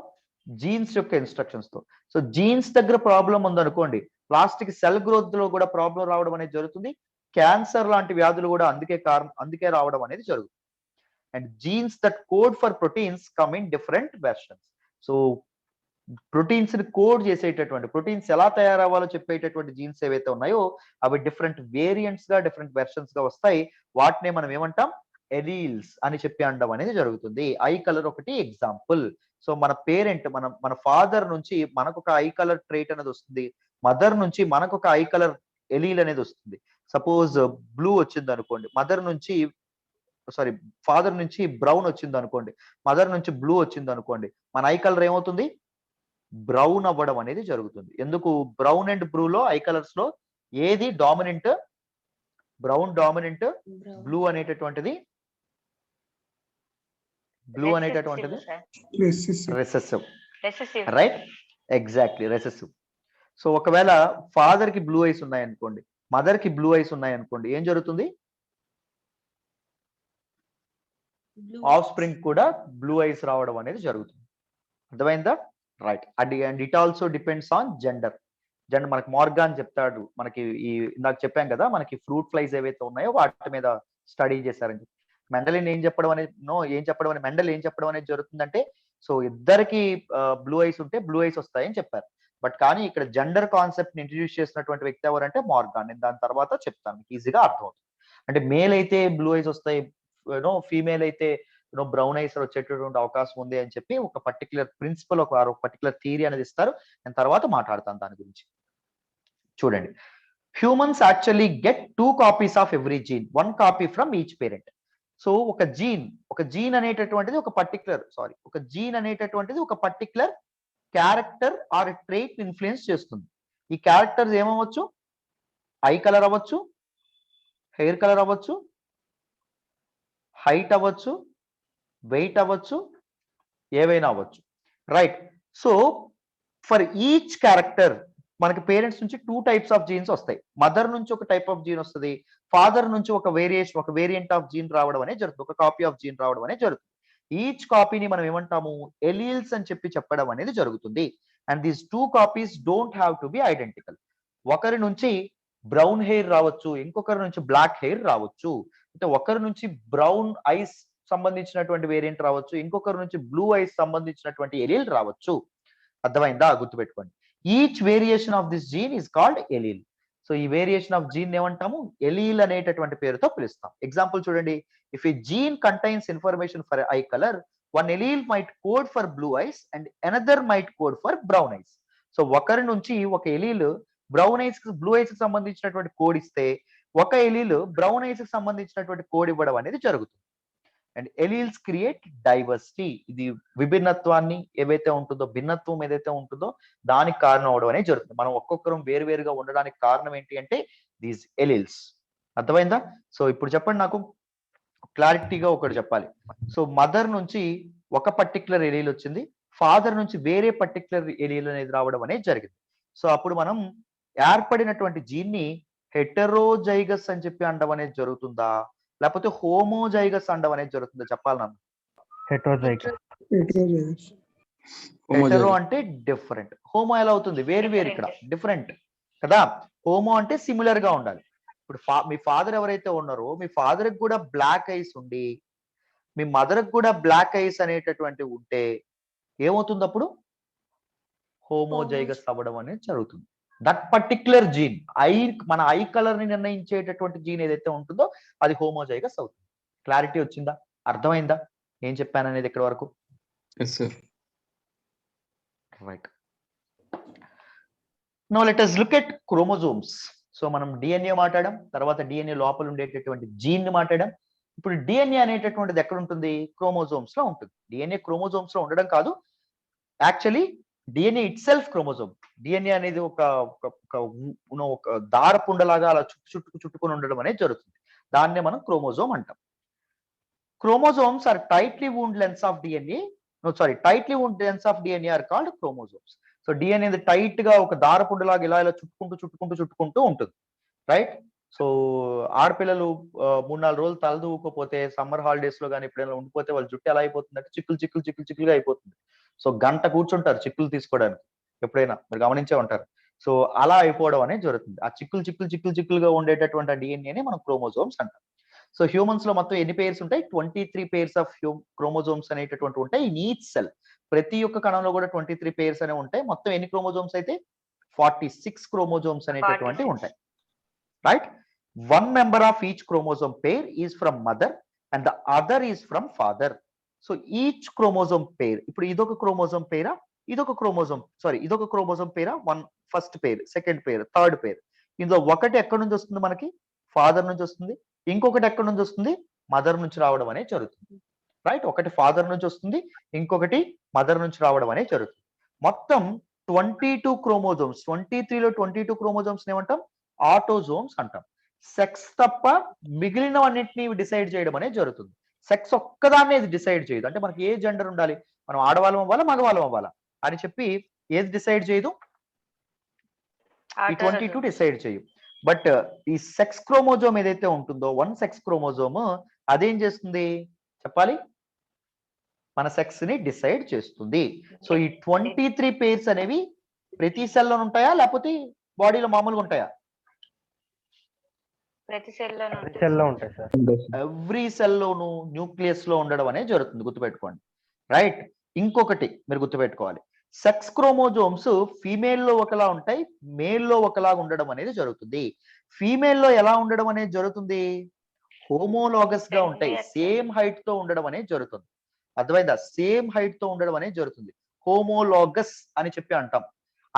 జీన్స్ యొక్క ఇన్స్ట్రక్షన్స్ తో. సో జీన్స్ దగ్గర ప్రాబ్లం ఉందనుకోండి, ప్లాస్టిక్ సెల్ గ్రోత్ లో కూడా ప్రాబ్లం రావడం అనేది జరుగుతుంది. క్యాన్సర్ లాంటి వ్యాధులు కూడా అందుకే రావడం అనేది జరుగుతుంది. And jeans that code for proteins come in different versions. So proteins ని కోడ్ చేసేటటువంటి, ప్రోటీన్స్ ఎలా తయారవ్వాలో చెప్పేటటువంటి జీన్స్ ఏవైతే ఉన్నాయో అవి డిఫరెంట్ వేరియంట్స్ గా, డిఫరెంట్ వెర్షన్స్ గా వస్తాయి. వాటినే మనం ఏమంటాం, ఎలీల్స్ అని చెప్పి అనడం అనేది జరుగుతుంది. ఐ కలర్ ఒకటి ఎగ్జాంపుల్. సో మన పేరెంట్, మన ఫాదర్ నుంచి మనకు ఒక ఐ కలర్ ట్రేట్ అనేది వస్తుంది, మదర్ నుంచి మనకు ఒక ఐ కలర్ ఎలీల్ అనేది వస్తుంది. సపోజ్ బ్లూ వచ్చింది అనుకోండి, ఫాదర్ నుంచి బ్రౌన్ వచ్చింది అనుకోండి, మదర్ నుంచి బ్లూ వచ్చింది అనుకోండి, మన ఐ కలర్ ఏమవుతుంది, బ్రౌన్ అవ్వడం అనేది జరుగుతుంది. ఎందుకు, బ్రౌన్ అండ్ బ్లూలో ఐ కలర్స్ లో ఏది డామినెంట్, బ్రౌన్ డామినెంట్, బ్లూ అనేటటువంటిది recessive. Right, exactly, recessive. So ఒకవేళ ఫాదర్ కి బ్లూ ఐస్ ఉన్నాయి అనుకోండి, మదర్ కి బ్లూ ఐస్ ఉన్నాయి అనుకోండి, ఏం జరుగుతుంది, ఆఫ్ స్ప్రింగ్ కూడా బ్లూ ఐస్ రావడం అనేది జరుగుతుంది. అర్థమైందా? Right. And it also depends on gender. మనకి మార్గాన్ చెప్తాడు, మనకి ఈ ఇందాక చెప్పాం కదా, మనకి ఫ్రూట్ ఫ్లైస్ ఏవైతే ఉన్నాయో వాటి మీద స్టడీ చేశారని చెప్పి. మెండల్ ఏం చెప్పడం అనేది జరుగుతుందంటే, సో ఇద్దరికి బ్లూ ఐస్ ఉంటే బ్లూ ఐస్ వస్తాయని చెప్పారు. బట్ కానీ ఇక్కడ జెండర్ కాన్సెప్ట్ ని ఇంట్రడ్యూస్ చేసినటువంటి వ్యక్తి ఎవరంటే మార్గాన్. నేను దాని తర్వాత చెప్తాను, మీకు ఈజీగా అర్థమవుతుంది. అంటే మేల్ అయితే బ్లూ ఐస్ వస్తాయి, ఫీమేల్ అయితే బ్రౌన్ ఐస్ వచ్చేటటువంటి అవకాశం ఉంది అని చెప్పి ఒక పర్టికులర్ ప్రిన్సిపల్, ఒక పర్టికులర్ థియరీ అనేది ఇస్తారు. నేను తర్వాత మాట్లాడతాను దాని గురించి. చూడండి, humans actually get 2 copies of every gene, 1 copy from each parent. So ఒక జీన్ అనేటటువంటిది ఒక particular character or trait influence చేస్తుంది. ఈ క్యారెక్టర్స్ ఏమవచ్చు, ఐ కలర్ అవ్వచ్చు, హెయిర్ కలర్ అవ్వచ్చు, హైట్ అవ్వచ్చు, వెయిట్ అవ్వచ్చు, ఏవైనా అవ్వచ్చు. Right. So for each character మనకి పేరెంట్స్ నుంచి 2 టైప్స్ ఆఫ్ జీన్స్ వస్తాయి. మదర్ నుంచి ఒక టైప్ ఆఫ్ జీన్ వస్తుంది, ఫాదర్ నుంచి ఒక వేరియంట్ ఆఫ్ జీన్ రావడం అనేది జరుగుతుంది, ఒక కాపీ ఆఫ్ జీన్ రావడం అనేది జరుగుతుంది. ఈచ్ కాపీని మనం ఏమంటాము, ఎలీల్స్ అని చెప్పడం అనేది జరుగుతుంది. And these 2 copies don't have to be identical. ఒకరి నుంచి బ్రౌన్ హెయిర్ రావచ్చు, ఇంకొకరి నుంచి బ్లాక్ హెయిర్ రావచ్చు. అంటే ఒకరి నుంచి బ్రౌన్ ఐస్ సంబంధించినటువంటి వేరియంట్ రావచ్చు, ఇంకొకరి నుంచి బ్లూ ఐస్ సంబంధించినటువంటి ఎలీల్ రావచ్చు. అర్థమైందా? గుర్తుపెట్టుకోండి. Each variation of this gene is called allele. So ఈ వేరియేషన్ ఆఫ్ జీన్ ఏమంటాము? ఎలీల్ అనేటటువంటి పేరుతో పిలుస్తాం. ఎగ్జాంపుల్ చూడండి, if a gene contains information for eye colour, one allele might code for blue eyes and another might code for brown eyes. So ఒకరి నుంచి ఒక allele brown eyes blue eyes కి సంబంధించినటువంటి కోడ్ ఇస్తే, ఒక ఎలీల్ బ్రౌన్ ఐస్ కి సంబంధించినటువంటి code ఇవ్వడం అనేది జరుగుతుంది. And alleles create diversity. ఇది విభిన్నత్వాన్ని ఏవైతే ఉంటుందో, భిన్నత్వం ఏదైతే ఉంటుందో దానికి కారణం అవడం అనేది జరుగుతుంది. మనం ఒక్కొక్కరం వేరువేరుగా ఉండడానికి కారణం ఏంటి అంటే దీస్ ఎలీల్స్. అర్థమైందా? సో ఇప్పుడు చెప్పండి, నాకు క్లారిటీగా ఒకటి చెప్పాలి. సో మదర్ నుంచి ఒక పర్టికులర్ ఎలీల్ వచ్చింది, ఫాదర్ నుంచి వేరే పర్టికులర్ ఎలీల్ అనేది రావడం అనేది జరిగింది. సో అప్పుడు మనం ఏర్పడినటువంటి జీన్ ని హెటరోజైగస్ అని చెప్పి అనడం అనేది జరుగుతుందా, లేకపోతే హోమోజైగస్ అనడం అనేది జరుగుతుందా? చెప్పాలి నన్ను. హెటరోజైగస్. హెటరో అంటే డిఫరెంట్, హోమో ఎలా అవుతుంది? వేరు వేరు, ఇక్కడ డిఫరెంట్ కదా. హోమో అంటే సిమిలర్ గా ఉండాలి. ఇప్పుడు మీ ఫాదర్ ఎవరైతే ఉన్నారో, మీ ఫాదర్ కి కూడా బ్లాక్ ఐస్ ఉండి మీ మదర్ కి కూడా బ్లాక్ ఐస్ అనేటటువంటి ఉంటే ఏమవుతుంది? అప్పుడు హోమోజైగస్ అవ్వడం అనేది జరుగుతుంది. దట్ పర్టిక్యులర్ జీన్, మన ఐ కలర్ ని నిర్ణయించేటటువంటి జీన్ ఏదైతే ఉంటుందో అది హోమోజైగస్ అవుతుంది. క్లారిటీ వచ్చిందా? అర్థమైందా ఏం చెప్పాను అనేది ఇక్కడ వరకు? Right. Now let us look at chromosomes. So మనం డిఎన్ఏ మాట్లాడాం, తర్వాత డిఎన్ఏ లోపల ఉండేటటువంటి జీన్ ని మాట్లాడాం. ఇప్పుడు డిఎన్ఏ అనేటటువంటిది ఎక్కడ ఉంటుంది? క్రోమోజోమ్స్ లో ఉంటుంది. డిఎన్ఏ క్రోమోజోమ్స్ లో ఉండడం కాదు, actually DNA it self chromosome. DNA అనేది ఒక దారపుండలాగా అలా చుట్టుకొని ఉండడం అనేది జరుగుతుంది. దాన్నే మనం క్రోమోజోమ్ అంటాం. Chromosomes are tightly wound lengths of DNA. Tightly wound lengths of DNA are called chromosomes. So DNA tight గా ఒక దారపుండలాగా ఇలా చుట్టుకుంటూ ఉంటుంది, రైట్? సో ఆడపిల్లలు 3-4 రోజులు తలదూకపోతే సమ్మర్ హాలిడేస్ లో కానీ ఎప్పుడైనా ఉండిపోతే వాళ్ళ జుట్టు ఎలా అయిపోతుంది అంటే చిక్కులుగా అయిపోతుంది. సో గంట కూర్చుంటారు చిక్కులు తీసుకోవడానికి, ఎప్పుడైనా మీరు గమనించే ఉంటారు. సో అలా అయిపోవడం అనేది జరుగుతుంది. ఆ చిక్కులుగా ఉండేటటువంటి ఆ డిఎన్ఏని మనం క్రోమోజోమ్స్ అంటాం. సో హ్యూమన్స్ లో మొత్తం ఎన్ని పేర్స్ ఉంటాయి? 23 పేర్స్ ఆఫ్ క్రోమోజోమ్స్ అనేటటువంటి ఉంటాయి ఇన్ ఈచ్ సెల్. ప్రతి ఒక్క కణంలో కూడా 23 పేర్స్ అనేవి ఉంటాయి. మొత్తం ఎన్ని క్రోమోజోమ్స్ అయితే 46 క్రోమోజోమ్స్ అనేటటువంటి ఉంటాయి, right? One member of each chromosome pair is from mother and the other is from father. So each chromosome pair, ఇప్పుడు ఇదొక క్రోమోజోమ్ పేరా, ఇదొక క్రోమోజోమ్ పేరా, first pair, second pair, third pair. ఇందులో ఒకటి ఎక్కడి నుంచి వస్తుంది? మనకి ఫాదర్ నుంచి వస్తుంది. ఇంకొకటి ఎక్కడి నుంచి వస్తుంది? మదర్ నుంచి రావడం అనేది జరుగుతుంది, రైట్? ఒకటి ఫాదర్ నుంచి వస్తుంది, ఇంకొకటి మదర్ నుంచి రావడం అనేది జరుగుతుంది. మొత్తం 22 క్రోమోజోమ్స్. 23లో 22 క్రోమోజోమ్స్ ఏమంటాం? ఆటోజోమ్స్ అంటాం. సెక్స్ తప్ప మిగిలినవన్నింటినీ డిసైడ్ చేయడం అనేది జరుగుతుంది. సెక్స్ ఒక్కదాన్నే ఇది డిసైడ్ చేయదు. అంటే మనకి ఏ జెండర్ ఉండాలి, మనం ఆడవాళ్ళం అవ్వాలా మగవాళ్ళం అవ్వాలా అని చెప్పి ఏది డిసైడ్ చేయదు, ఈ 22 డిసైడ్ చేయు. బట్ ఈ సెక్స్ క్రోమోజోమ్ ఏదైతే ఉంటుందో, 1 సెక్స్ క్రోమోజోమ్ అదేం చేస్తుంది చెప్పాలి? మన సెక్స్ ని డిసైడ్ చేస్తుంది. సో ఈ 23 పేర్స్ అనేవి ప్రతి సెల్లో ఉంటాయా, లేకపోతే బాడీలో మామూలుగా ఉంటాయా? ప్రతి సెల్లో ఉంటాయి సార్. ఎవ్రీ సెల్లోను న్యూక్లియస్ లో ఉండడం అనేది జరుగుతుంది, గుర్తుపెట్టుకోండి, రైట్? ఇంకొకటి మీరు గుర్తుపెట్టుకోవాలి, సెక్స్ క్రోమోజోమ్స్ ఫీమేల్ లో ఒకలా ఉంటాయి, మేల్ లో ఒకలా ఉండడం అనేది జరుగుతుంది. ఫీమేల్ లో ఎలా ఉండడం అనేది జరుగుతుంది? హోమోలాగస్ గా ఉంటాయి, సేమ్ హైట్ తో ఉండడం అనేది జరుగుతుంది. అర్థమైందా? సేమ్ హైట్ తో ఉండడం అనేది జరుగుతుంది, హోమోలాగస్ అని చెప్పి అంటాం.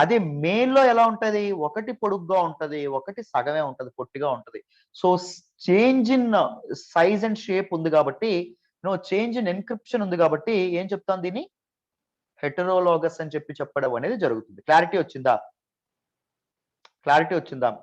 అదే మేల్ లో ఎలా ఉంటది? ఒకటి పొడుగ్గా ఉంటది, ఒకటి సగమే ఉంటది, పొట్టిగా ఉంటది. So change in size and shape ఉంది కాబట్టి, చేంజ్ ఇన్ ఎన్క్రిప్షన్ ఉంది కాబట్టి ఏం చెప్తాను? దీన్ని హెటరోలాగస్ అని చెప్పడం అనేది జరుగుతుంది. క్లారిటీ వచ్చిందా?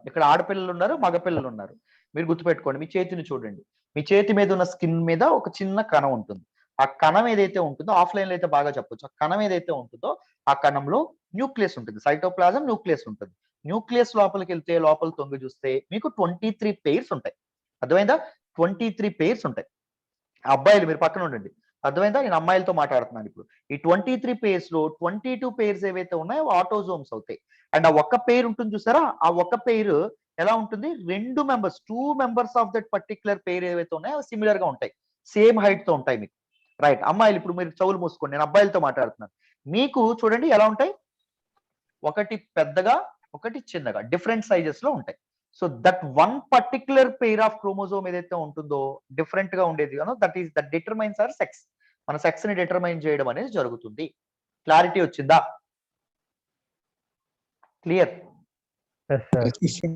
ఇక్కడ ఆడపిల్లలు ఉన్నారు, మగపిల్లలు ఉన్నారు. మీరు గుర్తుపెట్టుకోండి, మీ చేతిని చూడండి. మీ చేతి మీద ఉన్న స్కిన్ మీద ఒక చిన్న కణం ఉంటుంది. ఆ కణం ఏదైతే ఉంటుందో, ఆఫ్లైన్ లో అయితే బాగా చెప్పొచ్చు, ఆ కణం ఏదైతే ఉంటుందో ఆ కణంలో న్యూక్లియస్ ఉంటుంది, సైటోప్లాజం న్యూక్లియస్ ఉంటుంది. న్యూక్లియస్ లోపలికి వెళ్తే, లోపల తొంగి చూస్తే మీకు 23 పేర్స్ ఉంటాయి. అర్థమైందా? 23 పేర్స్ ఉంటాయి. అబ్బాయిలు మీరు పక్కన ఉండండి, అర్థమైందా? నేను అమ్మాయిలతో మాట్లాడుతున్నాను ఇప్పుడు. ఈ 23 పేర్స్ లో 22 పేర్స్ ఏవైతే ఉన్నాయో ఆటోజోమ్స్ అవుతాయి. అండ్ ఆ ఒక్క పేరు ఉంటుంది చూసారా, ఆ ఒక్క పేరు ఎలా ఉంటుంది? 2 మెంబర్స్ ఆఫ్ దట్ పర్టికులర్ పేర్ ఏవైతే ఉన్నాయో సిమిలర్ గా ఉంటాయి. సేమ్ హైట్ తో ఉంటాయి మీకు. రైట్, అమ్మాయిలు ఇప్పుడు మీరు చెవులు మూసుకోండి, నేను అబ్బాయిలతో మాట్లాడుతున్నాను. మీకు చూడండి ఎలా ఉంటాయి, ఒకటి పెద్దగా ఒకటి చిన్నగా డిఫరెంట్ సైజెస్ లో ఉంటాయి. So that one particular pair of chromosome ఏదైతే ఉంటుందో డిఫరెంట్ గా ఉండేది కదా, దట్ డిటర్మైన్స్ అవర్ సెక్స్. మన సెక్స్ ని డిటర్మైన్ చేయడం అనేది జరుగుతుంది. క్లారిటీ వచ్చిందా? Clear? Yes sir. Yes, sir.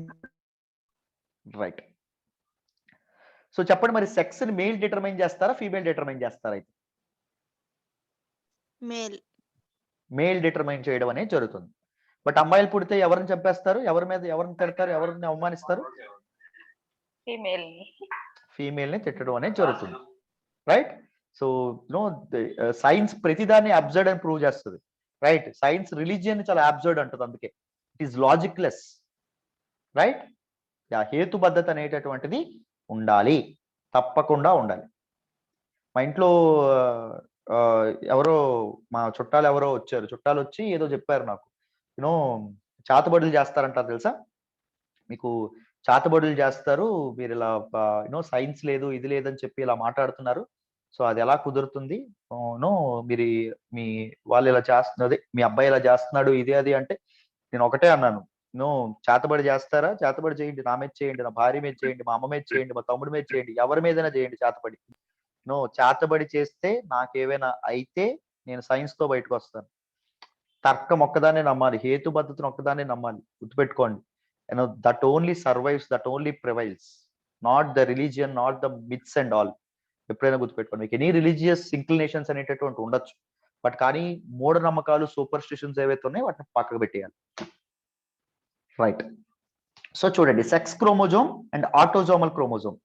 Right. So చెప్పండి మరి, సెక్స్ ని మేల్ డిటర్మైన్ చేస్తారా ఫీమేల్ డిటర్మైన్ చేస్తారా? అయితే మేల్. మేల్ డిటర్మైన్ చేయడం అనేది జరుగుతుంది. బట్ అమ్మాయిలు పుడితే ఎవరిని చంపేస్తారు, ఎవరిని తిడతారు, ఎవరిని అవమానిస్తారు? ఫీమేల్. ఫీమేల్ ని తిట్టడం అనేది జరుగుతుంది. రైట్. సో నో, సైన్స్ ప్రతిదాన్ని అబ్జర్డ్ అని ప్రూవ్ చేస్తుంది. రైట్, సైన్స్ రిలీజియన్ చాలా అబ్జర్డ్ అంటుంది, అందుకే ఇట్ ఈస్ లాజిక్లెస్. రైట్, హేతుబద్ధత అనేటటువంటిది ఉండాలి, తప్పకుండా ఉండాలి. మా ఇంట్లో ఎవరో మా చుట్టాలు ఎవరో వచ్చారు, చుట్టాలు వచ్చి ఏదో చెప్పారు నాకు, యూనో చాతబడులు చేస్తారంటారు తెలుసా మీకు? చాతబడులు చేస్తారు మీరు ఇలా, యూనో సైన్స్ లేదు ఇది లేదని చెప్పి ఇలా మాట్లాడుతున్నారు. సో అది ఎలా కుదురుతుంది? నో, మీరు మీ వాళ్ళు ఇలా చేస్తున్నది, మీ అబ్బాయి ఇలా చేస్తున్నాడు ఇది అది అంటే నేను ఒకటే అన్నాను, నో, చేతబడి చేస్తారా? చేతబడి చేయండి, నా మీద చేయండి, నా భార్య మీద చేయండి, మా అమ్మ మీద చేయండి, మా తమ్ముడి మీద చేయండి, ఎవరి మీదైనా చేయండి చేతబడి. నో, చేతబడి చేస్తే నాకేమైనా అయితే నేను సైన్స్ తో బయటకు వస్తాను. తర్కం ఒక్కదాన్ని నమ్మాలి, హేతుబద్ధతను ఒక్కదాన్ని నమ్మాలి, గుర్తుపెట్టుకోండి. You know that only survives, that only prevails, not the religion, not the myths and all. ఎప్పుడైనా గుర్తుపెట్టుకోండి, మీకు ఎనీ రిలీజియస్ ఇంక్లినేషన్స్ అనేటటువంటి ఉండొచ్చు, బట్ కానీ మూఢనమ్మకాలు, సూపర్ స్టిషన్స్ ఏవైతే ఉన్నాయో వాటిని పక్కకు పెట్టేయాలి. రైట్. సో చూడండి, sex chromosome and autosomal chromosome.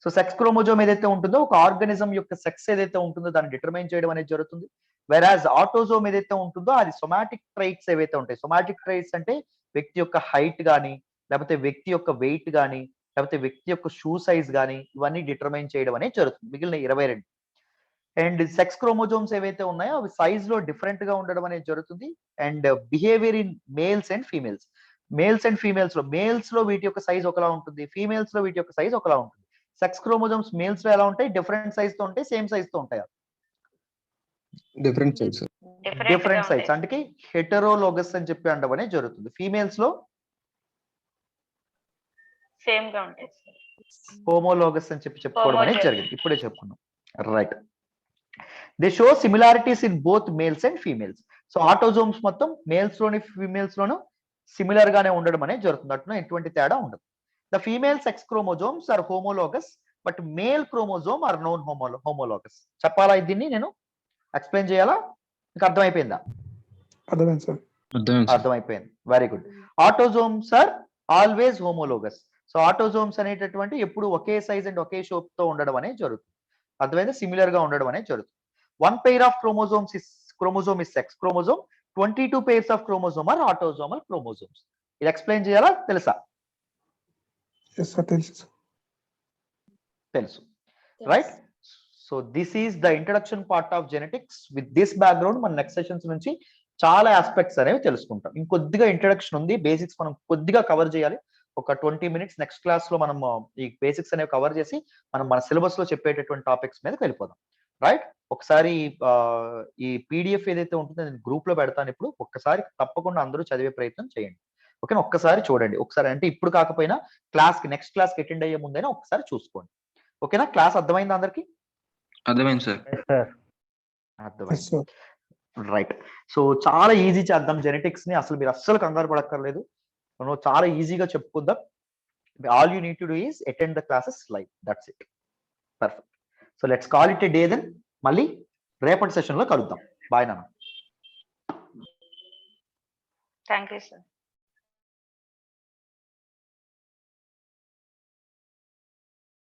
So sex chromosome ఏదైతే ఉంటుందో ఒక ఆర్గానిజం యొక్క సెక్స్ ఏదైతే ఉంటుందో దాన్ని డిటర్మైన్ చేయడం అనేది జరుగుతుంది. వెరాజ్ ఆటోజోమ్ ఏదైతే ఉంటుందో అది సొమాటిక్ ట్రైట్స్ ఏవైతే ఉంటాయి. సొమాటిక్ ట్రైట్స్ అంటే వ్యక్తి యొక్క హైట్ కానీ, లేకపోతే వ్యక్తి యొక్క వెయిట్ కానీ, లేకపోతే వ్యక్తి యొక్క షూ సైజ్ కానీ, ఇవన్నీ డిటర్మైన్ చేయడం అనేది జరుగుతుంది. మిగిలిన 22. అండ్ సెక్స్ క్రోమోజోమ్స్ ఏవైతే ఉన్నాయో అవి సైజ్ లో డిఫరెంట్ గా ఉండడం అనేది జరుగుతుంది. And behaviour in males and females. Males and females లో, మేల్స్ లో వీటి యొక్క సైజ్ ఒకలా ఉంటుంది, ఫీమేల్స్ లో వీటి యొక్క సైజ్ ఒకలా ఉంటుంది. సెక్స్ క్రోమోజోమ్స్ మేల్స్ లో ఎలా ఉంటాయి? డిఫరెంట్ సైజ్ తో ఉంటాయి, సేమ్ సైజ్ తో ఉంటాయి? Different size, sir. Different size. అంటే హెటరోలోగస్ అని చెప్పి అనడం అనేది జరుగుతుంది. ఫీమేల్స్ లో సేమ్ గా ఉంటాయి. హోమోలోగస్ అని చెప్పి చెప్పుకోవడం అనేది జరిగింది, ఇప్పుడే చెప్పుకున్నాం. Right. They show similarities in both males and females. So autosomes మొత్తం మేల్స్ లోని ఫీమేల్స్ లోను సిమిలర్ గానే ఉండడం అనేది జరుగుతుంది, అట్లా ఎటువంటి తేడా ఉండదు. The female sex chromosomes are homologous, but male chromosome are non homologous. చెప్పాలా దీన్ని నేను? ఎక్స్ప్లెయిన్ చేయాలా? మీకు అర్థమైపోయిందా? అర్థమైంది సార్. అర్థమైపోయింది, very good. Autosomes are always homologous. So autosomes అనేటటువంటి ఎప్పుడు ఒకే సైజ్ అండ్ ఒకే షేప్ తో ఉండడం అనేది జరుగుతుంది. అర్థమైంది? సిమిలర్ గా ఉండడం అనేది జరుగుతుంది. One pair of chromosome is sex chromosome, 22 pairs of chromosome are autosomal chromosomes. ఇది ఎక్స్ప్లెయిన్ చేయాలా? తెలుసా? ఎస్ సార్, తెలుసు సార్. తెలుసు. Right. So this is the introduction part of genetics. With this background మన నెక్స్ట్ సెషన్స్ నుంచి చాలా aspects అనేవి తెలుసుకుంటాం. ఇంకొద్దిగా ఇంట్రడక్షన్ ఉంది, బేసిక్స్ మనం కొద్దిగా కవర్ చేయాలి. ఒక 20 minutes నెక్స్ట్ క్లాస్ లో మనం ఈ బేసిక్స్ అనేవి కవర్ చేసి మనం మన సిలబస్ లో చెప్పేటటువంటి టాపిక్స్ మీద వెళ్ళిపోదాం. రైట్. ఒకసారి ఈ పీడిఎఫ్ ఏదైతే ఉంటుందో నేను గ్రూప్ లో పెడతాను ఇప్పుడు. ఒక్కసారి తప్పకుండా అందరూ చదివే ప్రయత్నం చేయండి. ఓకేనా? ఒక్కసారి చూడండి, ఒకసారి అంటే ఇప్పుడు కాకపోయినా నెక్స్ట్ క్లాస్ కి అటెండ్ అయ్యే ముందైనా ఒకసారి చూసుకోండి. ఓకేనా? క్లాస్ అర్థమైందా అందరికి? అర్థమైంది సార్. అర్థమైంది. రైట్. సో చాలా ఈజీ చేద్దాం జెనెటిక్స్ ని, అసలు మీరు అస్సలు కంగారు పడక్కర్లేదు. చాలా ఈజీగా చెప్పుకుందాం. All you need to do is attend the classes live, that's it. Perfect. So let's call it a day then. మళ్ళీ రేపటి సెషన్ లో కలుద్దాం. బాయ్ నాన్న. Thank you sir.